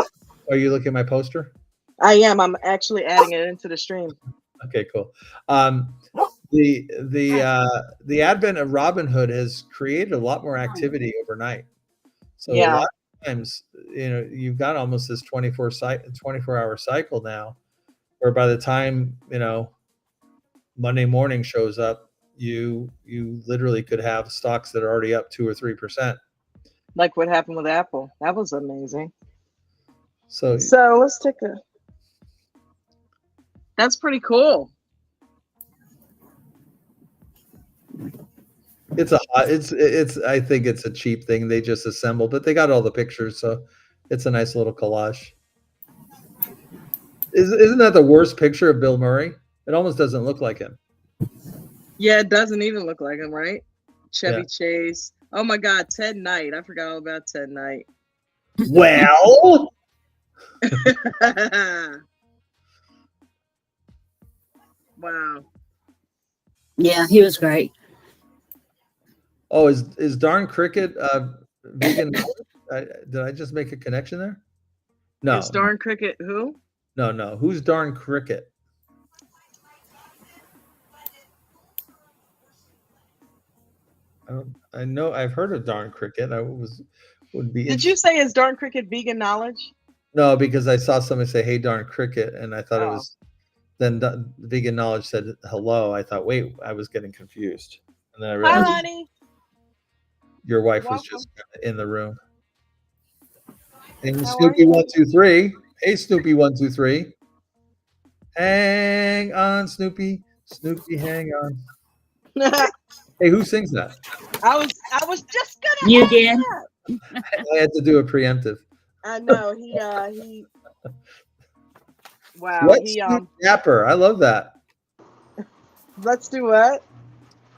are you looking at my poster? I am. I'm actually adding it into the stream. Okay, cool. The advent of Robinhood has created a lot more activity overnight. So a Yeah. lot of times, you've got almost this 24-hour cycle now, where by the time Monday morning shows up, you literally could have stocks that are already up 2 or 3%. Like what happened with Apple. That was amazing. So let's take a. That's pretty cool. it's I think it's a cheap thing they just assembled, but they got all the pictures, so it's a nice little collage. Isn't that the worst picture of Bill Murray? It almost doesn't look like him. Yeah, it doesn't even look like him, right? Chevy Yeah. Chase. Oh my God, Ted Knight. I forgot all about Ted Knight. Well, Wow. Yeah, he was great. oh, is Darn Cricket vegan? Did I just make a connection there? No, Is Darn Cricket who? no. Who's Darn Cricket? I know I've heard of Darn Cricket. Would be. Did you say is Darn Cricket vegan knowledge? No, because I saw somebody say, "Hey, Darn Cricket," and I thought it Oh. was. Then Vegan Knowledge said hello. I thought, wait, I was getting confused, and then I Hi, realized honey. your wife was Welcome. just in the room. And How are Snoopy you? 123. Hey, Snoopy 123. Hang on, Snoopy. Snoopy, hang on. Hey, who sings that? I was just gonna. You ask did? that. I had to do a preemptive. I know he. Wow. What He Snoop Dapper? I love that. Let's do what?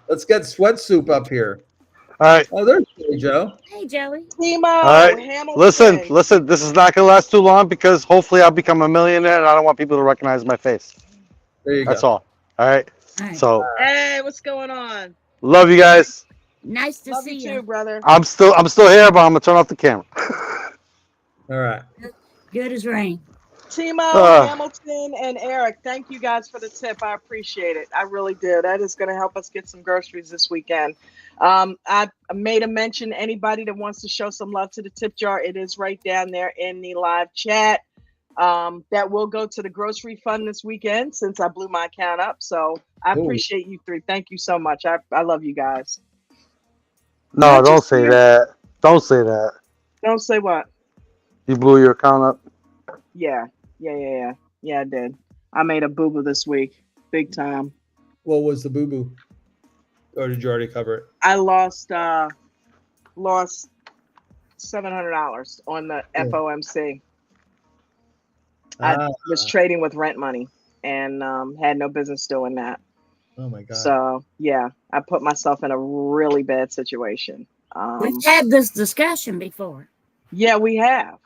Let's get Sweat Soup up here. All right. Oh, there's Billy Joe. Hey, Joey. Timo. All right. Hamilton. Listen. This is not gonna last too long because hopefully I'll become a millionaire, and I don't want people to recognize my face. There you That's go. all. All right. All right. So Hey, what's going on? love you guys. Nice to Love see you too, you. brother. I'm still here, but I'm gonna turn off the camera. All right. Good as rain. Timo, Hamilton, and Eric, thank you guys for the tip. I appreciate it. I really do. That is going to help us get some groceries this weekend. I made a mention, anybody that wants to show some love to the tip jar, it is right down there in the live chat. That will go to the grocery fund this weekend since I blew my account up. So I appreciate you three. Thank you so much. I love you guys. No, don't say that. Don't say that. Don't say what? You blew your account up. Yeah, I did. I made a boo-boo this week, big time. What was the boo-boo? Or did you already cover it? I lost $700 on the FOMC. I was trading with rent money and had no business doing that. Oh my God. So yeah, I put myself in a really bad situation. We've had this discussion before. Yeah, we have.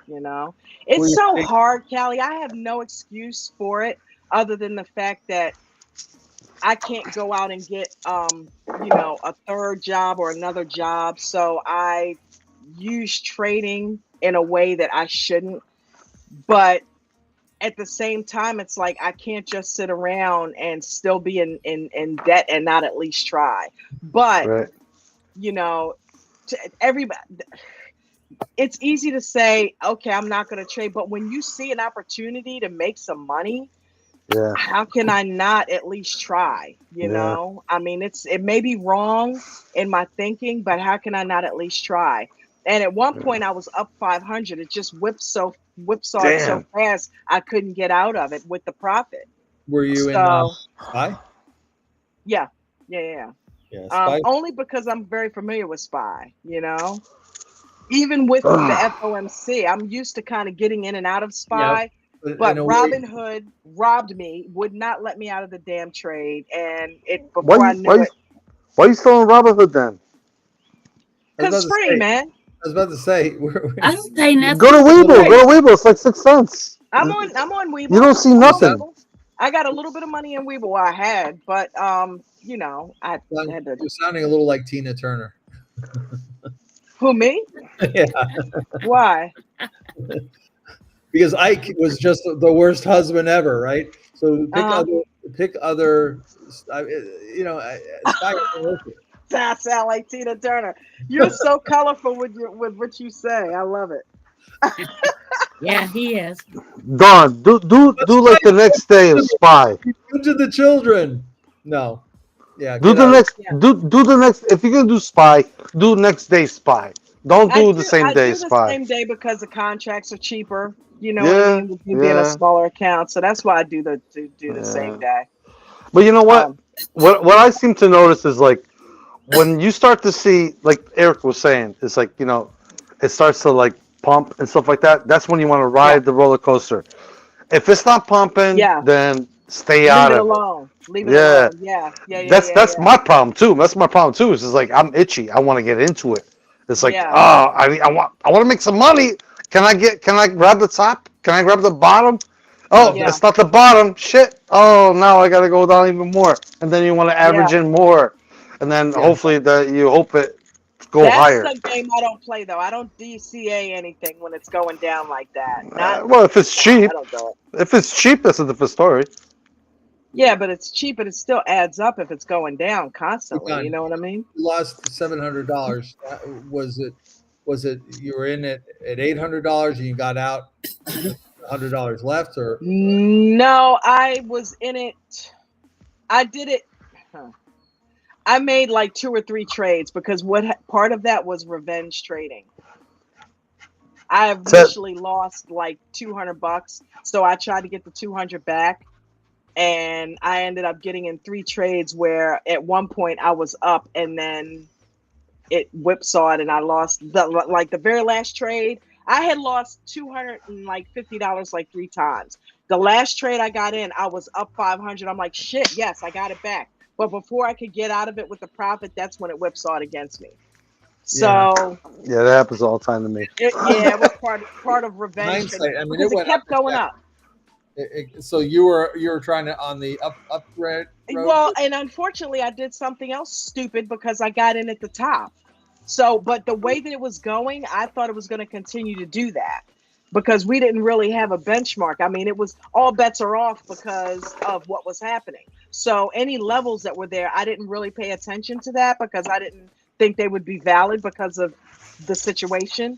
You know, it's so hard, Callie. I have no excuse for it other than the fact that I can't go out and get, a third job or another job. So I use trading in a way that I shouldn't. But at the same time, it's like I can't just sit around and still be in debt and not at least try. But, Right. To everybody, it's easy to say, okay, I'm not going to trade. But when you see an opportunity to make some money, Yeah. how can I not at least try? You know, I mean, it may be wrong in my thinking, but how can I not at least try? And at one point I was up 500. It just whipsawed so fast I couldn't get out of it with the profit. Were you in So Spy? yeah. Yeah, Spy. Only because I'm very familiar with Spy, you know. Even with the Ugh. FOMC, I'm used to kind of getting in and out of Yeah, Spy. but in But a way, Robin Hood robbed me, would not let me out of the damn trade, and it Why before I you why knew you, it, why you still in Robinhood then? I was cause about it's to free, say, man. I don't pay Go to nothing. Weeble. Free. Go to Weeble. It's like 6 cents. I'm on You Weeble. don't see I'm on nothing. Weeble. I got a little bit of money in Weeble. I had, but you know, I had to. you're sounding a little like Tina Turner. Who me? Yeah, Why? because Ike was just the worst husband ever, right? So Uh-huh. pick other, Spy. I sound like Tina Turner. You're so colorful with what you say. I love it. Yeah, he is. Don, do Spy like the next day of Spy. good to the children. No, yeah, Do get the out of. next Yeah. do the next if you're gonna do Spy, do next day Spy. Don't I do the do same I day do the Spy. same day because the contracts are cheaper. You know what I Yeah, mean? With me being a yeah, smaller account. So that's why I do the same yeah. day. But you know what? Um What I seem to notice is like when you start to see, like Eric was saying, it's like, it starts to like pump and stuff like that. That's when you want to yeah. ride the roller coaster. If it's not pumping, Yeah. then stay Leave out it of it. alone. Leave it Yeah. alone. Yeah. Yeah, yeah, That's yeah, that's yeah. my problem too. That's my problem too. Is just like I'm itchy. I want to get into it. It's like, Yeah. oh, I want to make some money. Can I grab the top? Can I grab the bottom? Oh, Yeah. it's not the bottom. Shit. Oh, now I gotta go down even more. And then you want to Yeah. average in more. And then Yeah, hopefully that you hope it go That's higher. the game I don't play though. I don't DCA anything when it's going down like that. Not Well, if it's no, I cheap, don't do it. that's a different story. Yeah, but it's cheap, but it still adds up if it's going down constantly. You done. know what I mean? You lost $700. Was it you were in it at $800 and you got out with $100 left, or No, I was in it. I did it. Huh. I made like 2 or 3 trades because part of that was revenge trading. I Ted, initially lost like $200, so I tried to get the 200 back, and I ended up getting in 3 trades where at one point I was up, and then it whipsawed, and I lost the very last trade. I had lost $250 like 3 times. The last trade I got in, I was up 500. I'm like, shit, yes, I got it back. But before I could get out of it with the profit, that's when it whipsawed against me. yeah, So yeah, that happens all the time to me. it was part of revenge trading hindsight? I mean, it because it went up kept and going down. up. So you were trying to on the up road. Well, and unfortunately, I did something else stupid because I got in at the top. So, but the way that it was going, I thought it was going to continue to do that because we didn't really have a benchmark. I mean, it was all bets are off because of what was happening. So, any levels that were there, I didn't really pay attention to that because I didn't think they would be valid because of the situation,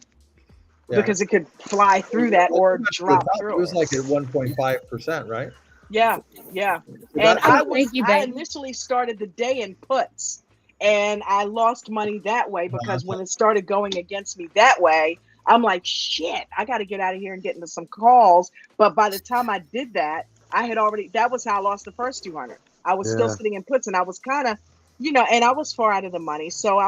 Yeah, because it could fly through that well, or pretty much the drop top, it through was it. like at 1.5%, right? Yeah, yeah. So And that Oh, thank you, I baby. initially started the day in puts, and I lost money that way because when it started going against me that way, I'm like, shit, I got to get out of here and get into some calls. But by the time I did that, that was how I lost the first 200. I was still Yeah. sitting in puts, and I was kind of, and I was far out of the money. So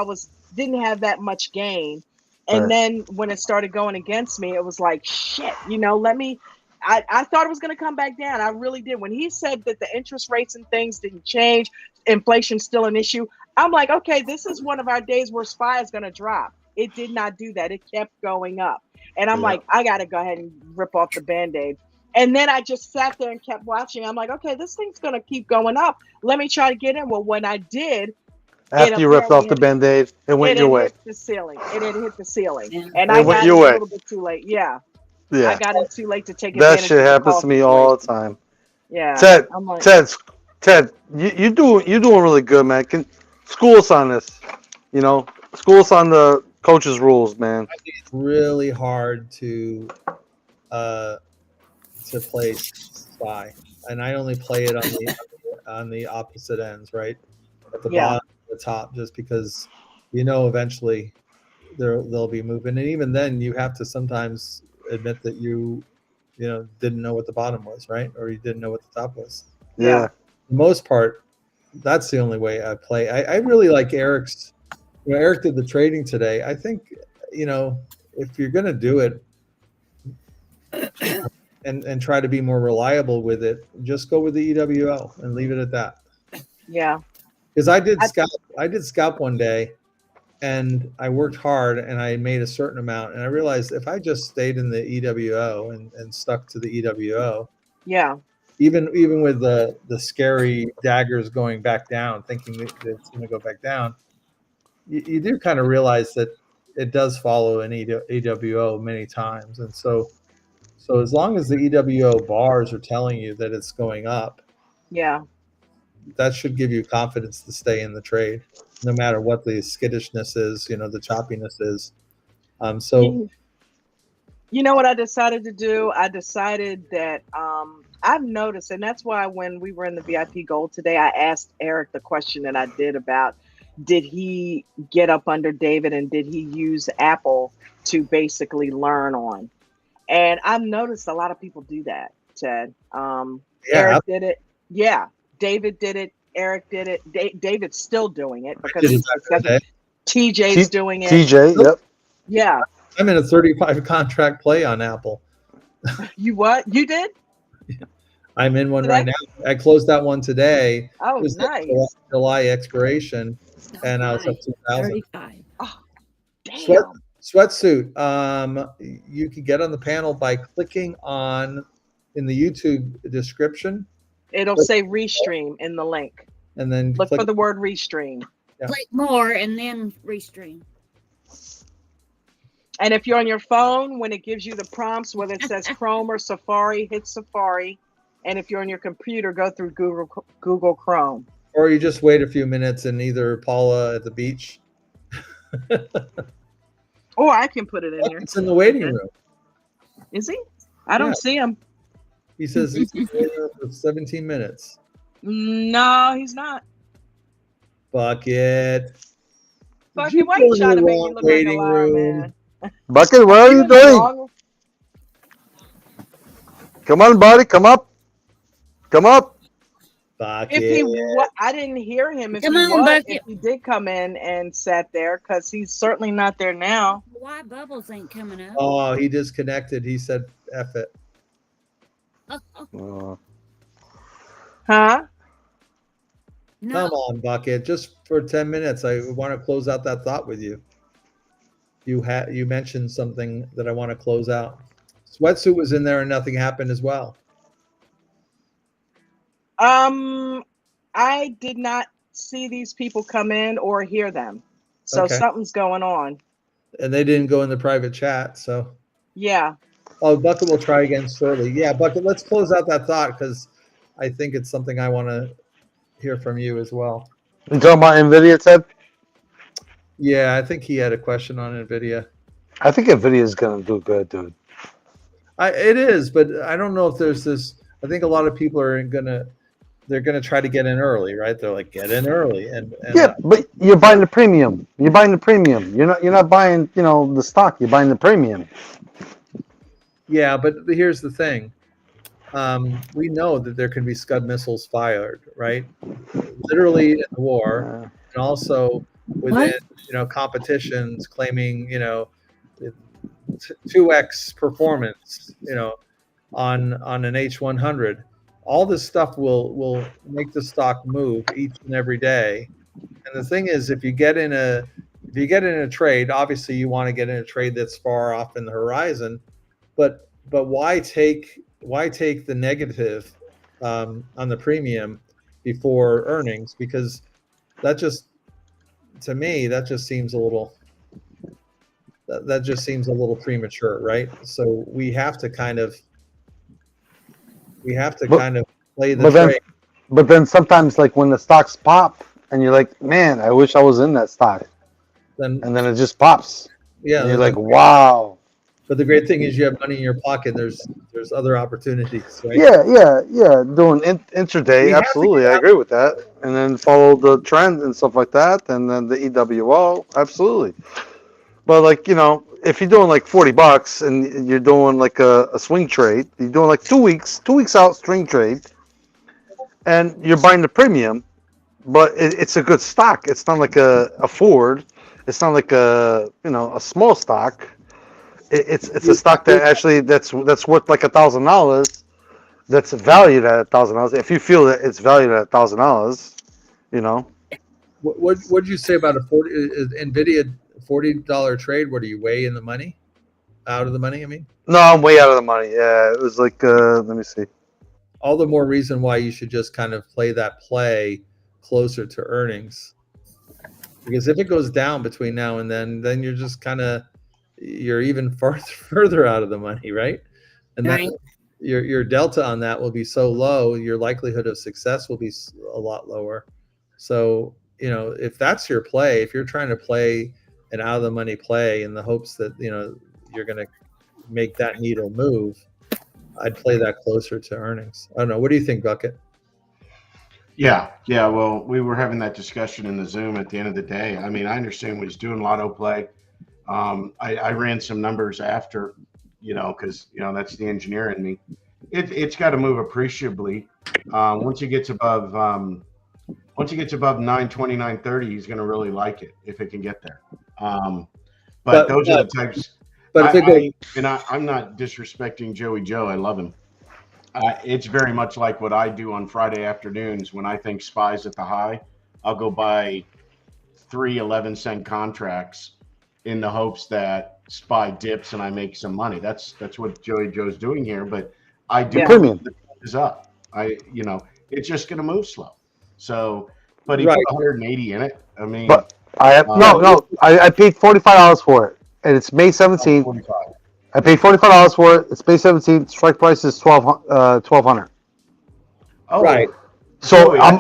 didn't have that much gain. And Right. then when it started going against me, it was like, shit, let me, I thought it was going to come back down. I really did. When he said that the interest rates and things didn't change, inflation's still an issue. I'm like, okay, this is one of our days where SPY is going to drop. It did not do that. It kept going up. And I'm Yeah. like, I got to go ahead and rip off the Band-Aid. And then I just sat there and kept watching. I'm like, okay, this thing's going to keep going up. Let me try to get in. Well, when I did, it After you ripped apparently off the Band-Aid, it went it your had way. hit the ceiling. It had hit the ceiling. Yeah. And I It went got your in a way. little bit too late. Yeah. I Yeah. got in too late to take That advantage shit of the happens call to me all the situation. time. Yeah. Ted, I'm like, Ted, Ted, you doing really good, man. Can school us on this? School us on the coach's rules, man. It's really hard uh, to play Spy, and I only play it on the opposite ends, right at the yeah. bottom, the top, just because eventually they'll be moving, and even then you have to sometimes admit that you didn't know what the bottom was, right, or you didn't know what the top was. Yeah. For the most part, that's the only way I play. I really like Eric's. Eric did the trading today. I think, if you're going to do it and try to be more reliable with it, just go with the EWO and leave it at that. Yeah. Because I did scalp one day, and I worked hard and I made a certain amount, and I realized if I just stayed in the EWO and stuck to the EWO, Yeah. even with the scary daggers going back down, thinking that it's going to go back down, you do kind of realize that it does follow an EWO many times. And so as long as the EWO bars are telling you that it's going up, Yeah. that should give you confidence to stay in the trade, no matter what the skittishness is, the choppiness is. So you know what I decided to do? I decided that I've noticed, and that's why when we were in the VIP Gold today, I asked Eric the question that I did about, did he get up under David and did he use Apple to basically learn on? And I've noticed a lot of people do that, Ted. Eric did it. Yeah. David did it. Eric did it. David's still doing it because he's discussing. TJ's doing it. TJ, yep. Yeah. I'm in a 35 contract play on Apple. You what? You did? I'm in one right now. I closed that one today. Oh, it was nice. July expiration, and I was up 2,000. Oh, damn. Sweatsuit. You can get on the panel by clicking on in the YouTube description. It'll say Restream in the link. And then look for the word Restream. Yeah. Click more and then Restream. And if you're on your phone, when it gives you the prompts, whether it says Chrome or Safari, hit Safari. And if you're on your computer, go through Google Chrome. Or you just wait a few minutes in either Paula at the beach. Or I can put it in here. It's in the waiting room. Is he? I don't see him. He says he's in the waiting room for 17 minutes. No, he's not. Bucket. Bucket, why are you trying to make me look like a liar, man? Bucket, what are you doing? Come on, buddy. Come up. Come up. Bucket. I didn't hear him. If he did come in and sat there, because he's certainly not there now. Why Bubbles ain't coming up? Oh, he disconnected. He said, F it. Huh? No. Come on, Bucket. Just for 10 minutes, I want to close out that thought with you. You mentioned something that I want to close out. Sweatsuit was in there and nothing happened as well. I did not see these people come in or hear them. So something's going on. And they didn't go in the private chat, so. Yeah. Oh, Bucket will try again shortly. Yeah, Bucket, let's close out that thought because I think it's something I want to hear from you as well. You talking about NVIDIA, Ted? Yeah, I think he had a question on NVIDIA. I think NVIDIA is going to do good, dude. It is, but I don't know if there's this. I think a lot of people are they're gonna try to get in early, right? They're like, get in early, and yeah, but you're buying the premium. You're buying the premium. You're not buying, the stock. You're buying the premium. Yeah, but here's the thing. We know that there can be Scud missiles fired, right? Literally in the war, and also within competitions claiming 2x performance, on an H100. All this stuff will make the stock move each and every day. And the thing is, if you get in a trade, obviously you want to get in a trade that's far off in the horizon, but why take the negative on the premium before earnings? Because to me that just seems a little premature, right? So we have to kind of play the trade. But then sometimes, like when the stocks pop, and you're like, man, I wish I was in that stock. And then it just pops. Yeah, and you're like, wow. But the great thing is you have money in your pocket. There's other opportunities, right? Yeah. Doing intraday, absolutely, I agree with that. And then follow the trend and stuff like that, and then the EWO, absolutely. But if you're doing like $40 and you're doing like a swing trade, you're doing like 2 weeks out swing trade, and you're buying the premium, but it's a good stock. It's not like a Ford. It's not like a small stock. It's a stock that actually that's worth like $1,000. That's valued at $1,000. If you feel that it's valued at $1,000, you know. What did you say about a Nvidia $40 trade? What are you way in the money? Out of the money, I mean? No, I'm way out of the money. Yeah, it was like let me see. All the more reason why you should just kind of play that play closer to earnings. Because if it goes down between now and then you're just kind of you're even further out of the money, right? And then your delta on that will be so low, your likelihood of success will be a lot lower. So, if that's your play, if you're trying to play an out of the money play in the hopes that, you're going to make that needle move, I'd play that closer to earnings. I don't know. What do you think, Bucket? Yeah. Well, we were having that discussion in the Zoom at the end of the day. I mean, I understand what he's doing, lotto play. I ran some numbers after, because that's the engineer in me. It's got to move appreciably. Once it gets above 920, 930, he's going to really like it if it can get there. But those are the types. But I'm not disrespecting Joey Joe. I love him. It's very much like what I do on Friday afternoons when I think SPY's at the high. I'll go buy 3 11-cent contracts in the hopes that SPY dips and I make some money. That's what Joey Joe's doing here. But I do believe the is up. It's just going to move slow. So, but he put 180 in it. I mean, but I have I paid $45 for it, and it's May 17th. I paid $45 for it. It's May 17th. Strike price is $1,200. Oh, right. So Joey, I'm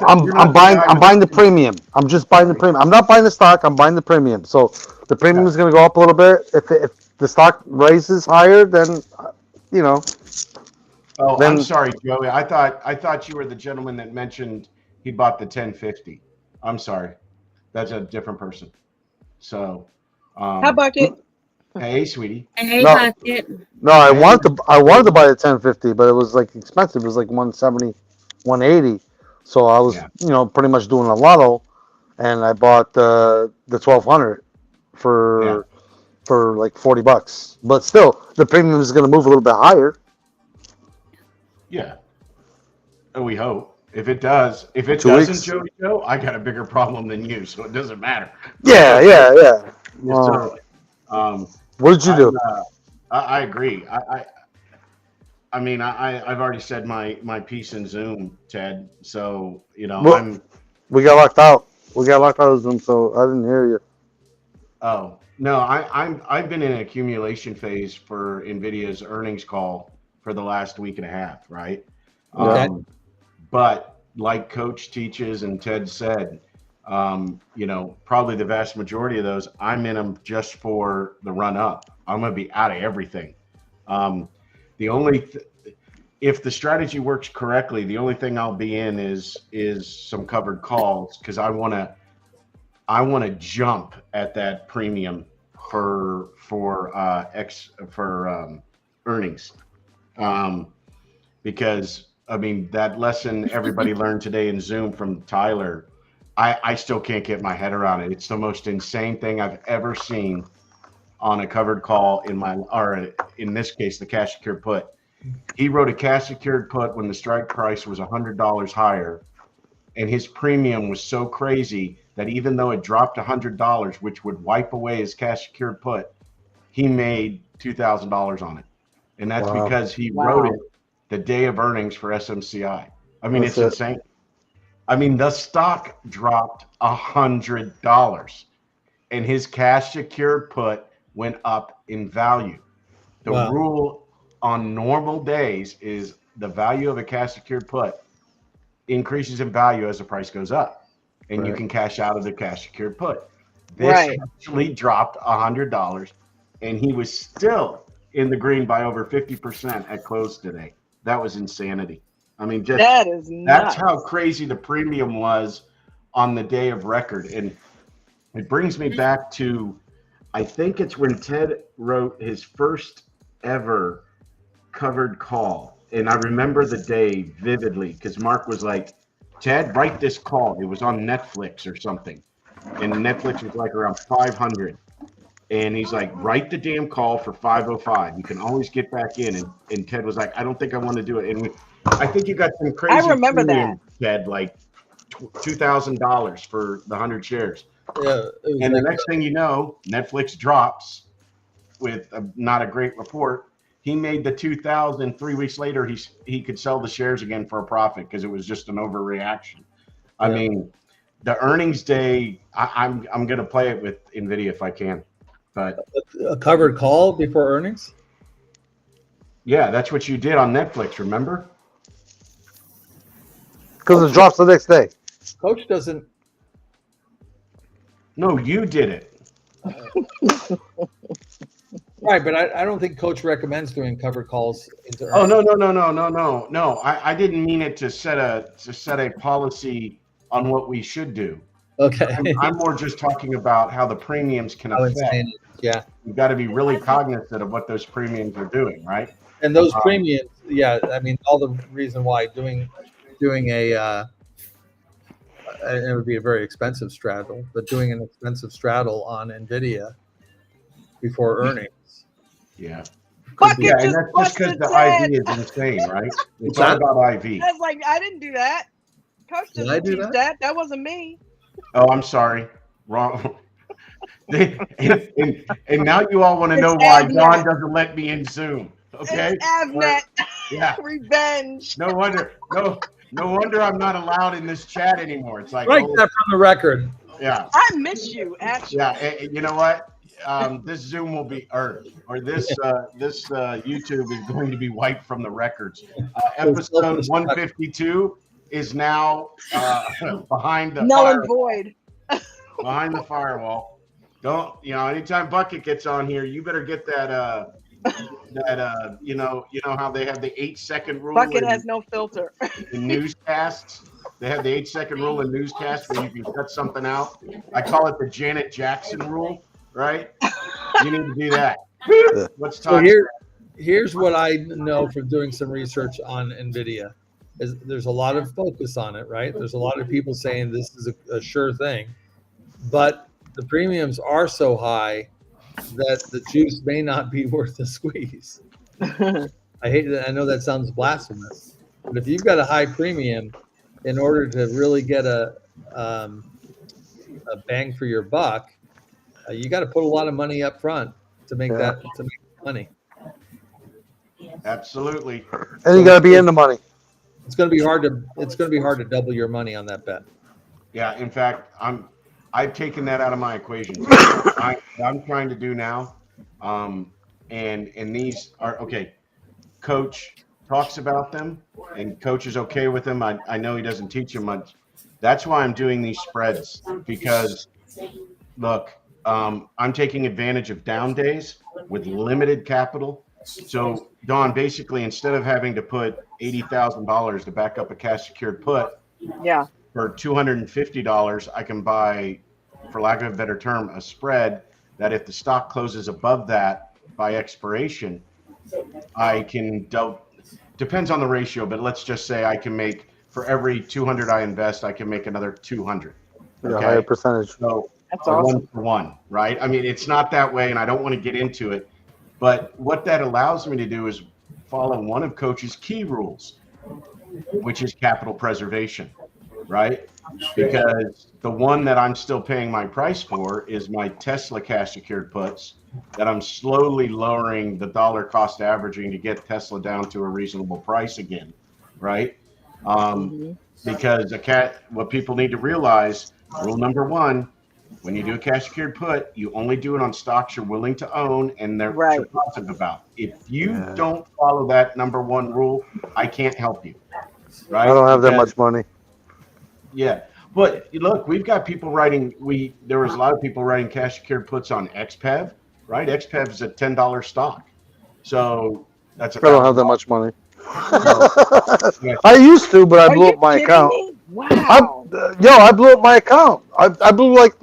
buying the premium. I'm just buying the premium. I'm not buying the stock. I'm buying the premium. So the premium is going to go up a little bit. If the stock raises higher, then Oh, I'm sorry, Joey. I thought you were the gentleman that mentioned he bought the 1050. I'm sorry, that's a different person. So, Hi, Bucket. Hey, sweetie. Hey, Bucket. No, I wanted to buy the 1050, but it was like expensive. It was like 170, 180. So I was pretty much doing a lotto, and I bought the 1200 for like $40. But still, the premium is going to move a little bit higher. Yeah. We hope. If it does, if it doesn't, Joey Joe, I got a bigger problem than you, so it doesn't matter. Yeah. So, what did you do? I agree. I mean, I've already said my piece in Zoom, Ted. So we got locked out. We got locked out of Zoom, so I didn't hear you. Oh no, I've been in an accumulation phase for Nvidia's earnings call for the last week and a half, right? Okay. But like Coach teaches and Ted said, probably the vast majority of those, I'm in them just for the run up. I'm going to be out of everything. The only if the strategy works correctly, the only thing I'll be in is some covered calls because I want to jump at that premium for earnings. Because I mean, that lesson everybody learned today in Zoom from Tyler, I still can't get my head around it. It's the most insane thing I've ever seen on a covered call in this case, the cash secured put. He wrote a cash secured put when the strike price was $100 higher, and his premium was so crazy that even though it dropped $100, which would wipe away his cash secured put, he made $2,000 on it, and that's because he wrote it the day of earnings for SMCI. I mean, it's insane. I mean, the stock dropped $100 and his cash secured put went up in value. The rule on normal days is the value of a cash secured put increases in value as the price goes up, and you can cash out of the cash secured put. This actually dropped $100, and he was still in the green by over 50% at close today. That was insanity. I mean, just that's how crazy the premium was on the day of record. And it brings me back to, I think it's when Ted wrote his first ever covered call. And I remember the day vividly because Mark was like, Ted, write this call. It was on Netflix or something. And Netflix was like around 500. And he's like, write the damn call for 505. You can always get back in. And Ted was like, I don't think I want to do it. And I think you got some crazy I remember premium, Ted, like $2,000 for the 100 shares. Yeah. And the next thing you know, Netflix drops with not a great report. He made the 2,000. 3 weeks later, he could sell the shares again for a profit because it was just an overreaction. I mean, the earnings day, I'm going to play it with NVIDIA if I can. But a covered call before earnings? Yeah, that's what you did on Netflix, remember? Because it drops the next day. Coach doesn't. No, you did it. Right, but I don't think Coach recommends doing covered calls into earnings. Oh no. I didn't mean it to set a policy on what we should do. Okay. I'm more just talking about how the premiums can affect. Yeah. You've got to be really cognizant of what those premiums are doing, right? And those premiums, I mean, all the reason why doing a it would be a very expensive straddle, but doing an expensive straddle on NVIDIA before earnings. Yeah. Bucket and that's just because the IV is insane, right? It's all about IV. I was like, I didn't do that. Coach didn't do that. That wasn't me. Oh, I'm sorry. Wrong. and now you all want to know It's why Avnet. Don doesn't let me in Zoom. Okay. It's Avnet. Yeah. Revenge. No wonder I'm not allowed in this chat anymore. It's like Write that from the record. Yeah. I miss you, actually. Yeah. And you know what? This Zoom will be or this YouTube is going to be wiped from the records. Episode 152 is now behind the null and void. Behind the firewall. Don't anytime Bucket gets on here, you better get that you know how they have the 8-second rule. Bucket has no filter. In newscasts. They have the 8-second rule in newscasts where you can cut something out. I call it the Janet Jackson rule, right? You need to do that. Let's talk. So here's what I know from doing some research on NVIDIA. Is there's a lot of focus on it, right? There's a lot of people saying this is a sure thing, but the premiums are so high that the juice may not be worth the squeeze. I know that sounds blasphemous, but if you've got a high premium, in order to really get a bang for your buck, you got to put a lot of money up front to make that money. Absolutely. And you got to be in the money. It's going to be hard to double your money on that bet. Yeah, in fact, I've taken that out of my equation. I'm trying to do now, and these are okay. Coach talks about them, and Coach is okay with them. I know he doesn't teach them much. That's why I'm doing these spreads because, look, I'm taking advantage of down days with limited capital. So, Don, basically, instead of having to put $80,000 to back up a cash secured put, for $250, I can buy, for lack of a better term, a spread that if the stock closes above that by expiration, I can depends on the ratio, but let's just say I can make for every 200 I invest, I can make another 200. Okay? Yeah, higher percentage. So that's awesome. 1-for-1, right? I mean, it's not that way, and I don't want to get into it. But what that allows me to do is follow one of Coach's key rules, which is capital preservation, right? Because the one that I'm still paying my price for is my Tesla cash secured puts that I'm slowly lowering the dollar cost averaging to get Tesla down to a reasonable price again, right? Because what people need to realize, rule number one, when you do a cash secured put, you only do it on stocks you're willing to own and they're positive about. If you don't follow that number one rule, I can't help you. Right? I don't have that much money. Yeah. But look, we've got people writing, there was a lot of people writing cash secured puts on XPEV, right? XPEV is a $10 stock. So that's I don't have that much money. I used to, but I blew up my account. Wow. I blew up my account. I blew like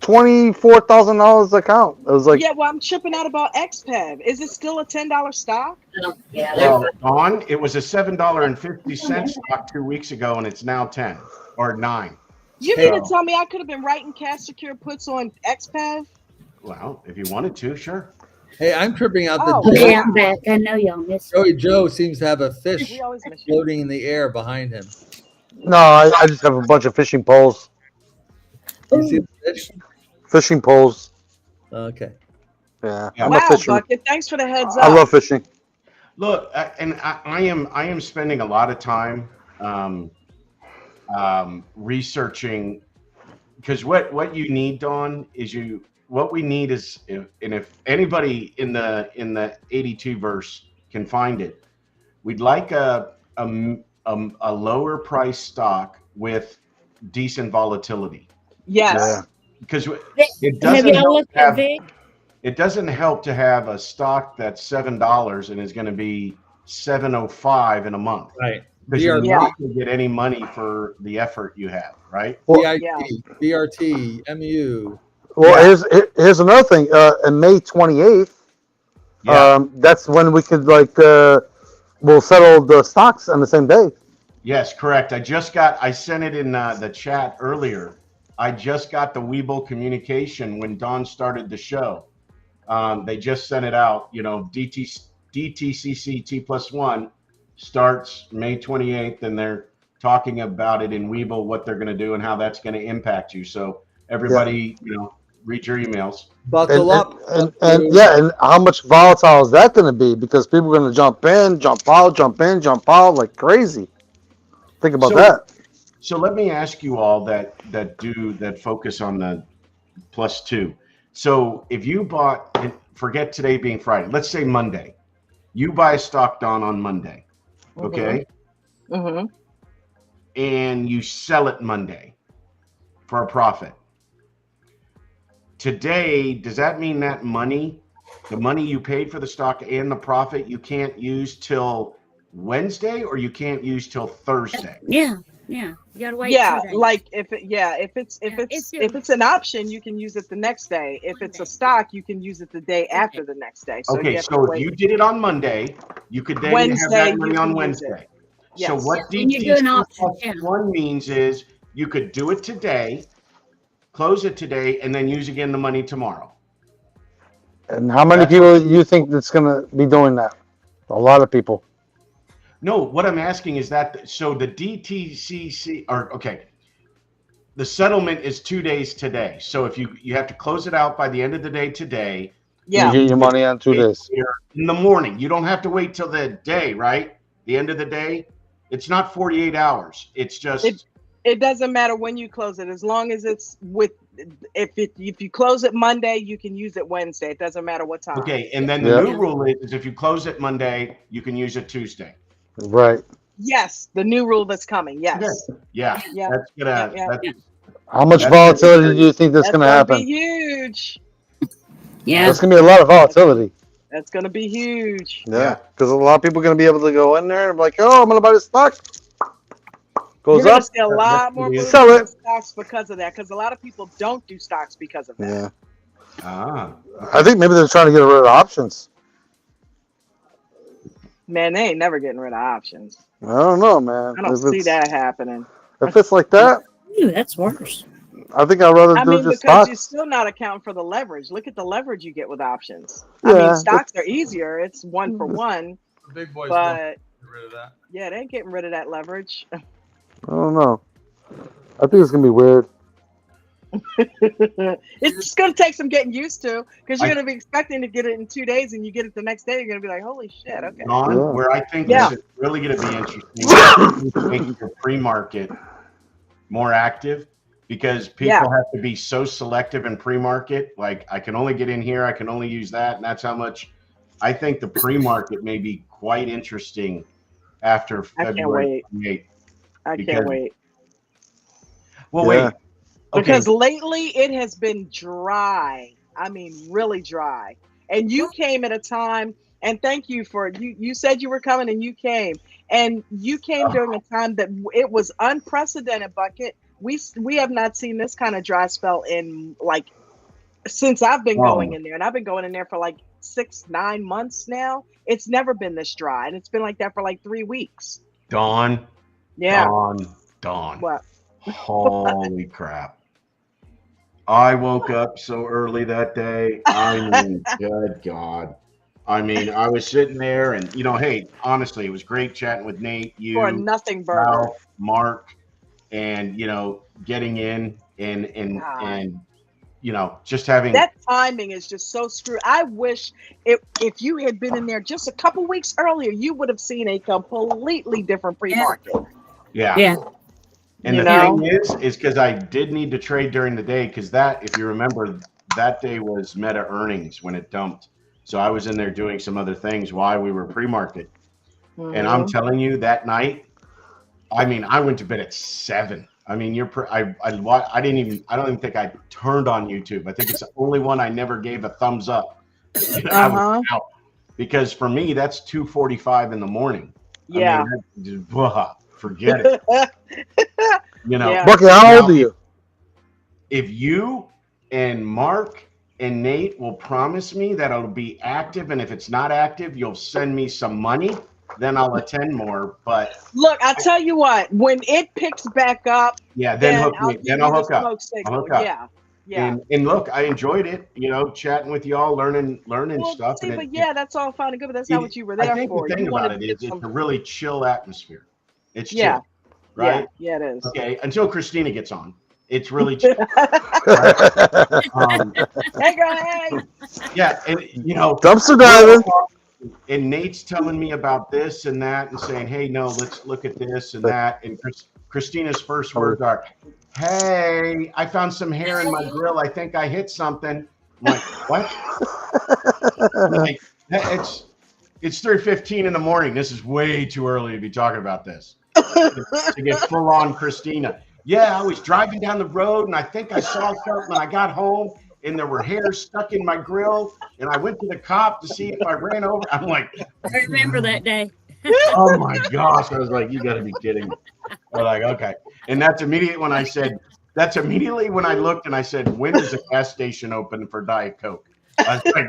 $24,000 account. It was like, Yeah, well, I'm tripping out about XPEV. Is it still a $10 stock? Yeah, Well, Dawn, it was a $7.50 stock 2 weeks ago, and it's now 10 or 9. You Hey, mean to tell me I could have been writing cash secure puts on XPEV? Well, if you wanted to, sure. hey, I'm tripping out Oh, that okay, I'm back. I know y'all missed Joey Joe seems to have a fish We always miss you. floating in the air behind him. no, I just have a bunch of fishing poles. You see the fish? Fishing poles. Okay. Yeah, Yeah. I'm a Wow, fisherman. Bucket, thanks for the heads I up. love fishing. Look, I am spending a lot of time researching, because what you need, Dawn, is what we need is if anybody in the 82 verse can find it, we'd like a lower price stock with decent volatility. Yes. Yeah. Because Have it doesn't y'all looked at Vic? it doesn't help to have a stock that's $7 and is going to be $7.05 in a month, Right. because you're BRT, not going to get any money for the effort you have, right? Well, BIT, BRT, MU. well, here's another thing. In May 28th, Yeah. that's when we could we'll settle the stocks on the same day. Yes, correct. I sent it in the chat earlier. I just got the Webull communication when Dawn started the show. They just sent it out. DTCC T+1 starts May 28th, and they're talking about it in Webull, what they're going to do and how that's going to impact you. So everybody, read your emails. Buckle up. And how much volatile is that going to be? Because people are going to jump in, jump out, jump in, jump out like crazy. Think about that. So let me ask you all that focus on the +2. So if you bought, forget today being Friday, let's say Monday, you buy a stock, Dawn, on Monday, okay? Mm-hmm. And you sell it Monday for a profit. Today, does that mean that money, the money you paid for the stock and the profit, you can't use till Wednesday, or you can't use till Thursday? Yeah. You gotta wait. Yeah, 2 days. like if it's an option, you can use it the next day. If it's a stock, you can use it the day after the next day. So Okay, so if you did it on Monday, you could then have that money on Wednesday. Yes. So what And you do an option, DTC+1 means is you could do it today, close it today, and then use again the money tomorrow. And how many people you think that's going to be doing that? A lot of people. No, what I'm asking is that, so the DTCC, the settlement is 2 days today. So if you have to close it out by the end of the day today. Yeah. You get your money on 2 days. In the morning. You don't have to wait till the day, right? The end of the day. It's not 48 hours. It's just... It doesn't matter when you close it, as long as it's if you close it Monday, you can use it Wednesday. It doesn't matter what time. Okay, and then the new rule is if you close it Monday, you can use it Tuesday. Right. Yes, the new rule that's coming. Yes. Okay. Yeah. Yeah. That's how much volatility do you think that's going to happen? Be huge. Yeah. That's going to be a lot of volatility. That's going to be huge. Yeah, because a lot of people are going to be able to go in there and be like, oh, I'm going to buy this stock. Goes You're up. see a lot more movement Sell in it. stocks because of that. Because a lot of people don't do stocks because of that. Yeah. I think maybe they're trying to get rid of options. Man, they ain't never getting rid of options. I don't know, man. I don't see that happening. If it's like that, Ooh, that's worse. I think I'd rather do just because stocks. you're still not accounting for the leverage. Look at the leverage you get with options. Yeah, I mean, stocks are easier. It's 1 for 1. The big boys but get rid of that. Yeah, they ain't getting rid of that leverage. I don't know. I think it's gonna be weird. It's going to take some getting used to, because you're going to be expecting to get it in 2 days, and you get it the next day. You're going to be like, "Holy shit!" Okay. Where I think this is really going to be interesting is making your pre-market more active, because people have to be so selective in pre-market. Like, I can only get in here, I can only use that, and that's how much. I think the pre-market may be quite interesting after February 28th. I can't wait. Well, wait. Okay. Because lately it has been dry. I mean, really dry. And you came at a time, and thank you for you said you were coming, and you came. And you came during a time that it was unprecedented, Bucket. we have not seen this kind of dry spell in like since I've been going in there, and I've been going in there for like 6-9 months now. It's never been this dry, and it's been like that for like 3 weeks. Dawn. Yeah. Dawn. What? Holy crap. I woke up so early that day. I mean, good God. I mean, I was sitting there and, hey, honestly, it was great chatting with Nate, you, For a nothing burger. Ralph, Mark, and, getting in and just having that timing is just so screwed. I wish if you had been in there just a couple weeks earlier, you would have seen a completely different pre-market. Yeah. And the thing is because I did need to trade during the day because if you remember, that day was Meta earnings when it dumped. So I was in there doing some other things while we were pre-market. Mm-hmm. And I'm telling you, that night, I mean, I went to bed at 7. I mean, I don't even think I turned on YouTube. I think it's the only one I never gave a thumbs up. I was out. Because for me, that's 2:45 in the morning. Yeah. I mean, forget it. Bucky, how old are you? If you and Mark and Nate will promise me that it'll be active, and if it's not active, you'll send me some money, then I'll attend more. But look, I'll tell you what, when it picks back up, then hook me. Then I'll hook up. I'll hook up. Yeah. And look, I enjoyed it, chatting with y'all, learning stuff. See, but that's all fine and good, but that's not what you were there for. I think the thing about it is it's a really chill atmosphere. It's chill, right? Yeah, it is. Okay, until Christina gets on. It's really chill. Hey, girl, hey. Yeah, and dumpster diving. And Nate's telling me about this and that and saying, hey, no, let's look at this and that. And Christina's first words are, hey, I found some hair in my grill. I think I hit something. I'm like, what? I'm like, it's 3:15 in the morning. This is way too early to be talking about this. To get full on Christina. Yeah, I was driving down the road and I think I saw something when I got home and there were hairs stuck in my grill and I went to the cop to see if I ran over. I'm like, I remember that day. Oh my gosh. I was like, you got to be kidding me. I'm like, okay. And that's immediately when I looked and I said, when is a gas station open for Diet Coke? I was like,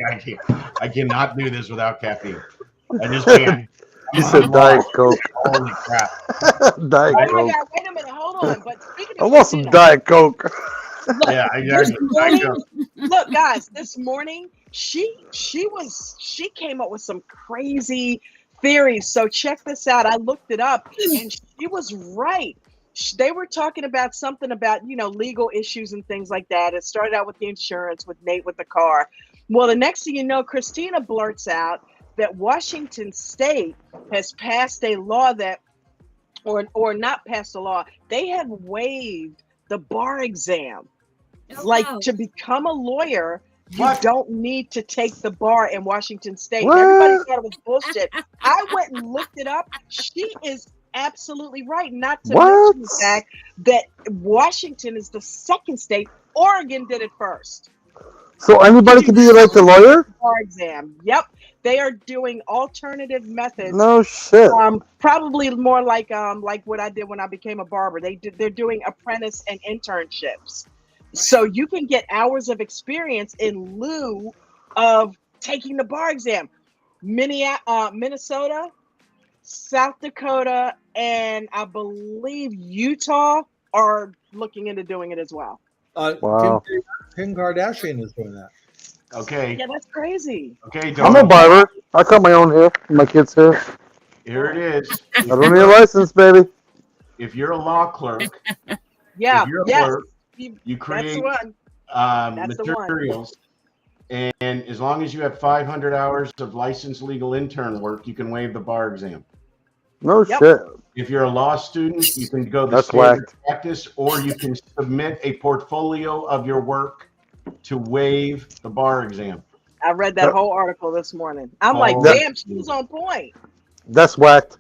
I cannot do this without caffeine. I just can't. You said Diet Coke. Holy crap. Diet Coke. Oh my God, wait a minute, hold on. But speaking of I want some Diet Coke. Look, yeah, exactly. Look, guys, this morning she came up with some crazy theories. So check this out. I looked it up and she was right. They were talking about something about, legal issues and things like that. It started out with the insurance, with Nate with the car. Well, the next thing you know, Christina blurts out that Washington State has passed a law that, or not passed a law, they have waived the bar exam. To become a lawyer, you don't need to take the bar in Washington State. Everybody thought it was bullshit. I went and looked it up. She is absolutely right. Not to mention the fact that Washington is the second state. Oregon did it first. So anybody can be like the lawyer? Bar exam. Yep. They are doing alternative methods. No shit. Probably more like what I did when I became a barber. They're doing apprentice and internships. So you can get hours of experience in lieu of taking the bar exam. Minnesota, South Dakota, and I believe Utah are looking into doing it as well. Wow. Kim Kardashian is doing that. Okay. Yeah, that's crazy. Okay, I'm a barber. I cut my own hair, my kids' hair. Here it is. I don't need a license, baby. If you're a law clerk, yeah, if you're a clerk, you create that's materials, and as long as you have 500 hours of licensed legal intern work, you can waive the bar exam. No shit. If you're a law student, you can go the standard practice, or you can submit a portfolio of your work to waive the bar exam. I read that whole article this morning. I'm like, damn, she was on point. That's whacked.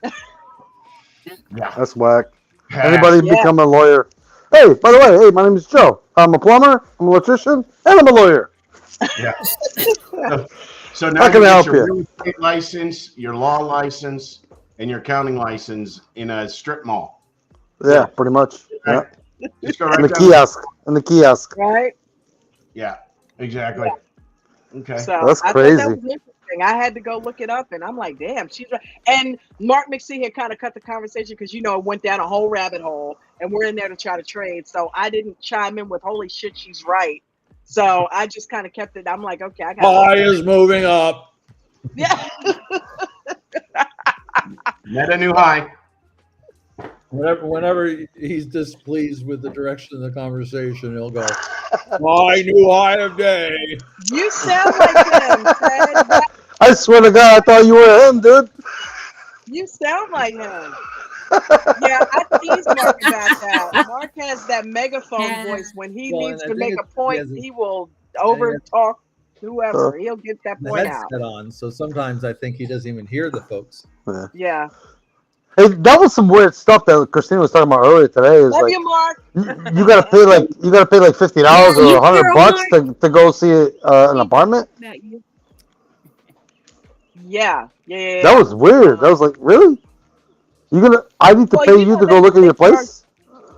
Yeah, that's whack. Anybody become a lawyer? Hey, by the way, my name is Joe. I'm a plumber, I'm an electrician, and I'm a lawyer. Yeah. So now you get your real estate license, your law license, and your accounting license in a strip mall. Yeah, pretty much. Right? Just go In right the down. kiosk. In the kiosk. Right? Yeah, exactly. Okay. So That's I thought that crazy. was interesting. I had to go look it up, and I'm like, damn, she's right. And Mark McC had kind of cut the conversation because it went down a whole rabbit hole, and we're in there to try to trade. So I didn't chime in with "Holy shit, she's right." So I just kind of kept it. I'm like, okay, I got. Pie is moving up. Yeah. Met a new high. Whenever he's displeased with the direction of the conversation, he'll go, "My new high of day." You sound like him, Ted. I swear to God, I thought you were him, dude. You sound like him. Yeah, I teased Mark about that. Mark has that megaphone voice. When he Well, needs and I to think make a he point, has he will over talk whoever. He'll get that the point out. headset on, so sometimes I think he doesn't even hear the folks. Yeah. Hey, that was some weird stuff that Christina was talking about earlier today. Is Love like you, Mark. you gotta pay like $50 or you $100 to go see an apartment. About you. Yeah. That was weird. That was like, really? I need to Well, pay you to go look at your place?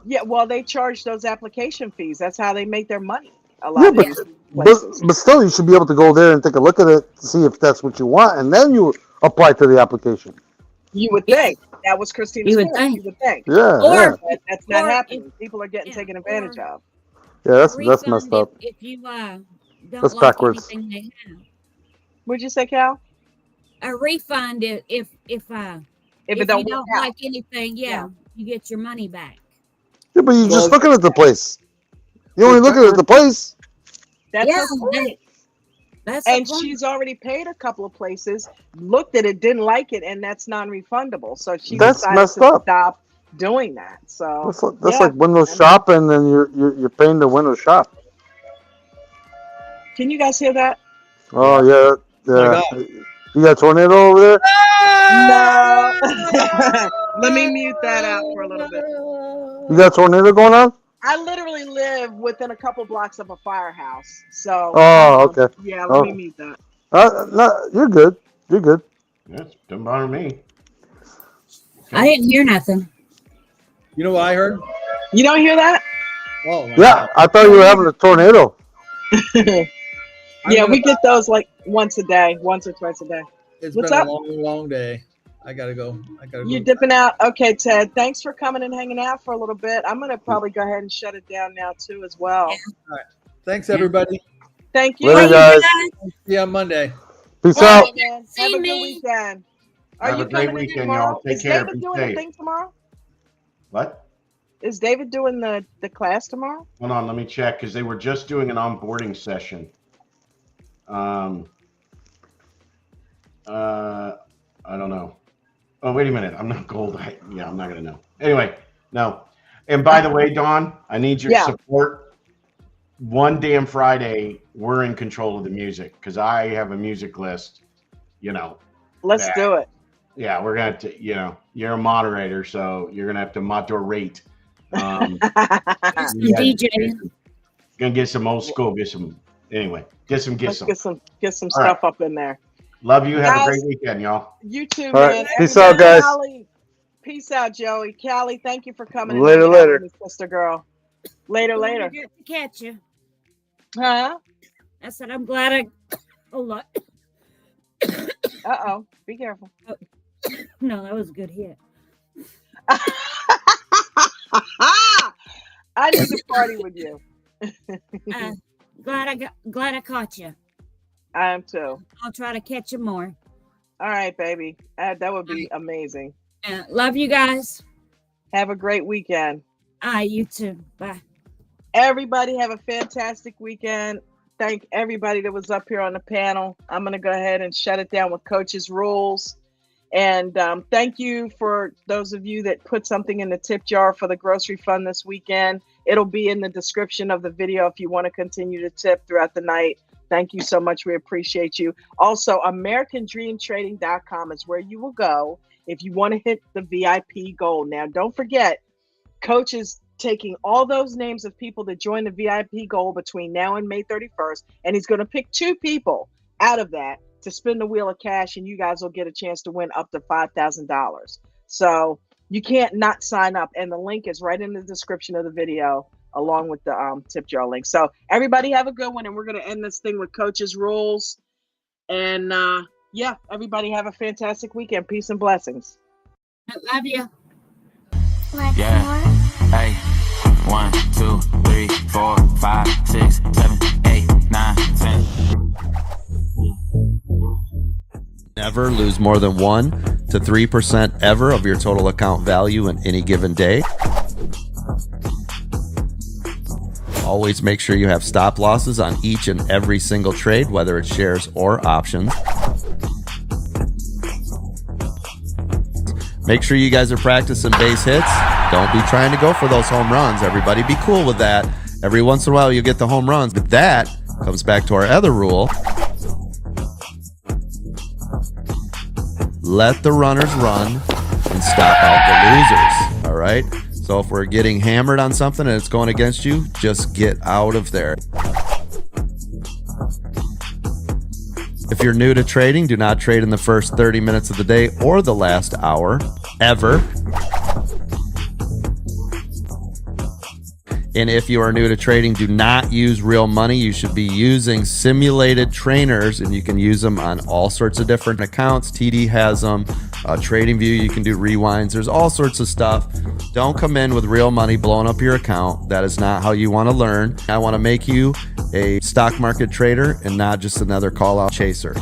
Yeah, well, they charge those application fees. That's how they make their money. A Yeah, lot of these places. but still, you should be able to go there and take a look at it to see if that's what you want, and then you apply to the application. You would think that was Christina's point. You would think. Yeah. But that's not happening. People are getting taken advantage of. Yeah, that's messed up. If you don't That's like backwards. anything they have. What'd you say, Cal? A refund if it you don't don't work out. like anything, you get your money back. Yeah, but you're just looking at the place. You're only looking at the place. That's her point. And she's already paid a couple of places, looked at it, didn't like it, and that's non-refundable. So she That's decided messed to up. stop doing that. So That's like Windows Shop, and then you're paying the Windows Shop. Can you guys hear that? Oh yeah. You got a tornado over there? No. Let me mute that out for a little bit. You got a tornado going on? I literally live within a couple blocks of a firehouse. So Okay. Yeah, let me mute that. No, you're good. You're good. Yes, don't bother me. I didn't hear nothing. You know what I heard? You don't hear that? Oh, my Yeah, God. I thought you were having a tornado. Yeah, we get those like once or twice a day. It's What's been up? a long, long day. I gotta go. You're dipping out. Okay, Ted. Thanks for coming and hanging out for a little bit. I'm gonna probably go ahead and shut it down now too, as well. All right. Thanks, everybody. Thank you. Later, guys. See you on Monday. Peace All out. right, man. Have a good weekend. Are Have you a great coming in weekend, tomorrow? y'all. Take Is care. David Be doing the safe. thing tomorrow? What? Is David doing the class tomorrow? Hold on, let me check because they were just doing an onboarding session. I don't know. Oh, wait a minute. I'm not gold. I'm not gonna know. Anyway, no. And by the way, Dawn, I need your support. One damn Friday, we're in control of the music because I have a music list. Let's do it. Yeah, we're gonna have to. You're a moderator, so you're gonna have to moderate. DJ. Gonna get some old school. Get some stuff up in there. Love you. Have Guys, a great weekend, y'all. You too, All man. right. Peace out, guys. Callie, peace out, Joey. Callie, thank you for coming. And Later, hanging out later. with me, sister girl. Later. Glad I got to catch you. Huh? I said I'm glad I. Hold on. Uh-oh. Be careful. No, that was a good hit. I need to party with you. Glad I caught you. I am too. I'll try to catch you more. All right, baby. That would be amazing. Love you guys. Have a great weekend. You too. Bye. Everybody have a fantastic weekend. Thank everybody that was up here on the panel. I'm going to go ahead and shut it down with Coach's rules. And thank you for those of you that put something in the tip jar for the grocery fund this weekend. It'll be in the description of the video if you want to continue to tip throughout the night. Thank you so much. We appreciate you. Also, AmericanDreamTrading.com is where you will go if you want to hit the VIP goal. Now, don't forget, Coach is taking all those names of people that join the VIP goal between now and May 31st, and he's going to pick 2 people out of that to spin the wheel of cash, and you guys will get a chance to win up to $5,000. So You can't not sign up, and the link is right in the description of the video, along with the tip jar link. So everybody have a good one, and we're gonna end this thing with Coach's rules. And yeah, everybody have a fantastic weekend. Peace and blessings. I love you. Yeah. Hey. 1, 2, 3, 4, 5, 6, 7, 8, 9, 10. Never lose more than 1 to 3% ever of your total account value in any given day. Always make sure you have stop losses on each and every single trade, whether it's shares or options. Make sure you guys are practicing base hits. Don't be trying to go for those home runs. Everybody be cool with that. Every once in a while you get the home runs, but that comes back to our other rule. Let the runners run and stop out the losers. All right? So if we're getting hammered on something and it's going against you, just get out of there. If you're new to trading, do not trade in the first 30 minutes of the day or the last hour, ever. And if you are new to trading, do not use real money. You should be using simulated trainers, and you can use them on all sorts of different accounts. TD has them. TradingView, you can do rewinds. There's all sorts of stuff. Don't come in with real money blowing up your account. That is not how you want to learn. I want to make you a stock market trader and not just another call-out chaser.